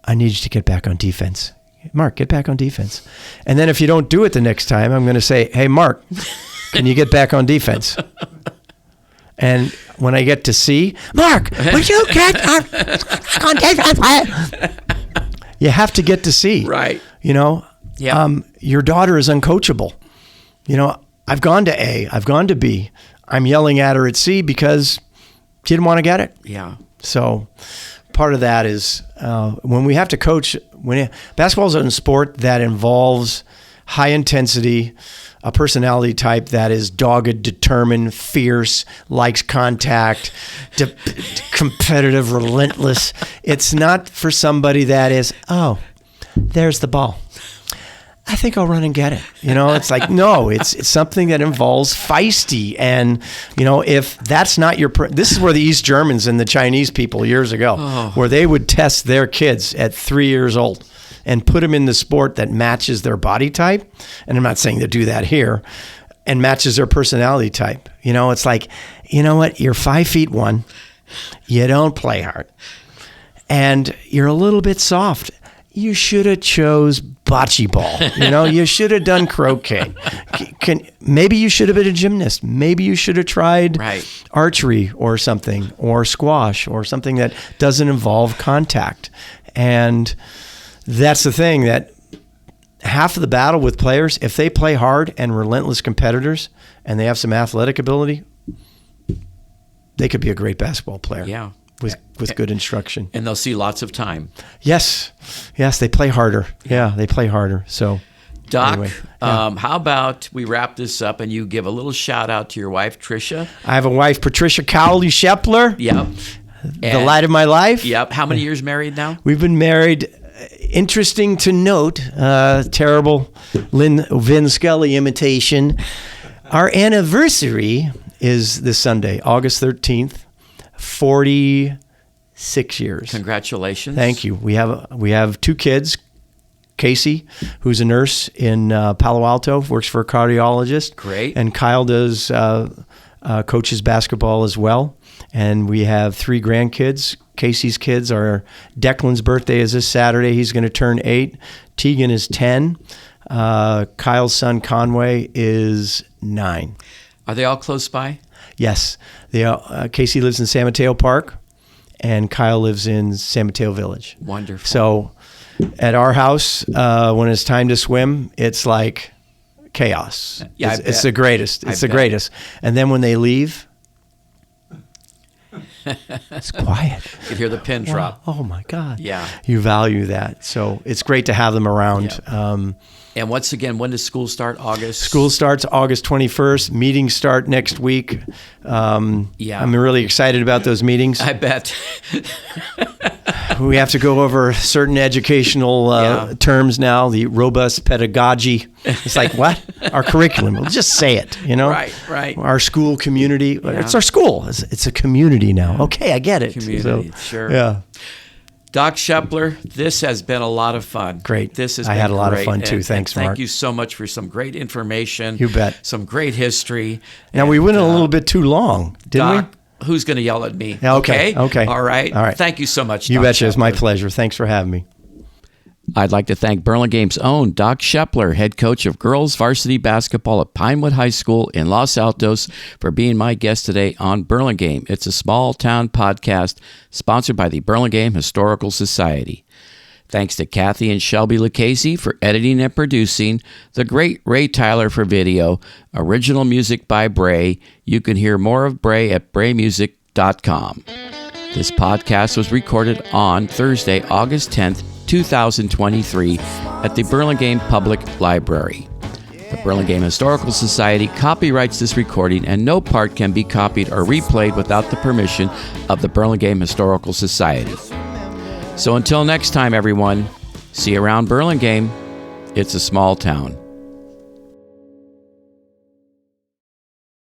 S2: I need you to get back on defense. Mark, get back on defense. And then if you don't do it the next time, I'm going to say, hey, Mark, can you get back on defense? And when I get to C, Mark, would you get on defense? You have to get to C.
S1: Right.
S2: Your daughter is uncoachable. I've gone to A, I've gone to B. I'm yelling at her at C because she didn't want to get it.
S1: Yeah.
S2: So part of that is when we have to coach, basketball is a sport that involves high intensity, a personality type that is dogged, determined, fierce, likes contact, competitive, relentless. It's not for somebody that is, there's the ball. I think I'll run and get it. It's like, no, it's something that involves feisty. And, if that's not your, this is where the East Germans and the Chinese people years ago, where they would test their kids at 3 years old and put them in the sport that matches their body type. And I'm not saying to do that here, and matches their personality type. It's like, you know what? You're 5'1", you don't play hard, and you're a little bit soft. You should have chose bocce ball. You should have done croquet. Maybe you should have been a gymnast. Maybe you should have tried archery or something, or squash, or something that doesn't involve contact. And that's the thing, that half of the battle with players, if they play hard and relentless competitors and they have some athletic ability, they could be a great basketball player.
S1: Yeah.
S2: With good instruction.
S1: And they'll see lots of time.
S2: Yes, they play harder. Yeah, they play harder. So,
S1: Doc,
S2: anyway,
S1: how about we wrap this up and you give a little shout out to your wife, Tricia?
S2: I have a wife, Patricia Cowley Scheppler.
S1: Yep.
S2: The light of my life.
S1: Yep. How many years married now?
S2: We've been married. Interesting to note, terrible Vin Scully imitation. Our anniversary is this Sunday, August 13th. 46 years.
S1: Congratulations.
S2: Thank you. We have 2 kids. Casey, who's a nurse in Palo Alto, works for a cardiologist.
S1: Great.
S2: And Kyle does coaches basketball as well. And we have 3 grandkids. Casey's kids are, Declan's birthday is this Saturday. He's going to turn 8. Tegan is 10. Kyle's son Conway is 9.
S1: Are they all close by?
S2: Yes. Casey lives in San Mateo Park, and Kyle lives in San Mateo Village.
S1: Wonderful.
S2: So at our house, when it's time to swim, it's like chaos.
S1: Yeah,
S2: it's the greatest. It's the greatest. And then when they leave, it's quiet.
S1: You can hear the pin drop.
S2: Oh, my God.
S1: Yeah.
S2: You value that. So it's great to have them around.
S1: Yeah. And once again, when does school start? August?
S2: School starts August 21st. Meetings start next week. I'm really excited about those meetings.
S1: I bet.
S2: We have to go over certain educational terms now, the robust pedagogy. It's like, what? Our curriculum. We'll just say it,
S1: Right.
S2: Our school community. Yeah. It's our school. It's a community now. Okay, I get it.
S1: Community, sure.
S2: Yeah.
S1: Doc Scheppler, this has been a lot of fun.
S2: Great.
S1: I had
S2: a lot of fun too. Thanks, Mark.
S1: Thank you so much for some great information.
S2: You bet.
S1: Some great history.
S2: Now, we went a little bit too long, didn't
S1: Doc, we? Who's going to yell at me?
S2: Okay.
S1: All right. Thank you so much,
S2: You
S1: Doc
S2: betcha.
S1: Scheppler.
S2: It's my pleasure. Thanks for having me.
S1: I'd like to thank Burlingame's own Doc Scheppler, head coach of girls varsity basketball at Pinewood High School in Los Altos, for being my guest today on Burlingame. It's a small town podcast sponsored by the Burlingame Historical Society. Thanks to Kathy and Shelby Lucchese for editing and producing, the great Ray Tyler for video, original music by Bray. You can hear more of Bray at braymusic.com. This podcast was recorded on Thursday, August 10th, 2023 at the Burlingame Public Library. The Burlingame Historical Society copyrights this recording, and no part can be copied or replayed without the permission of the Burlingame Historical Society. So until next time, everyone, see you around Burlingame. It's a small town.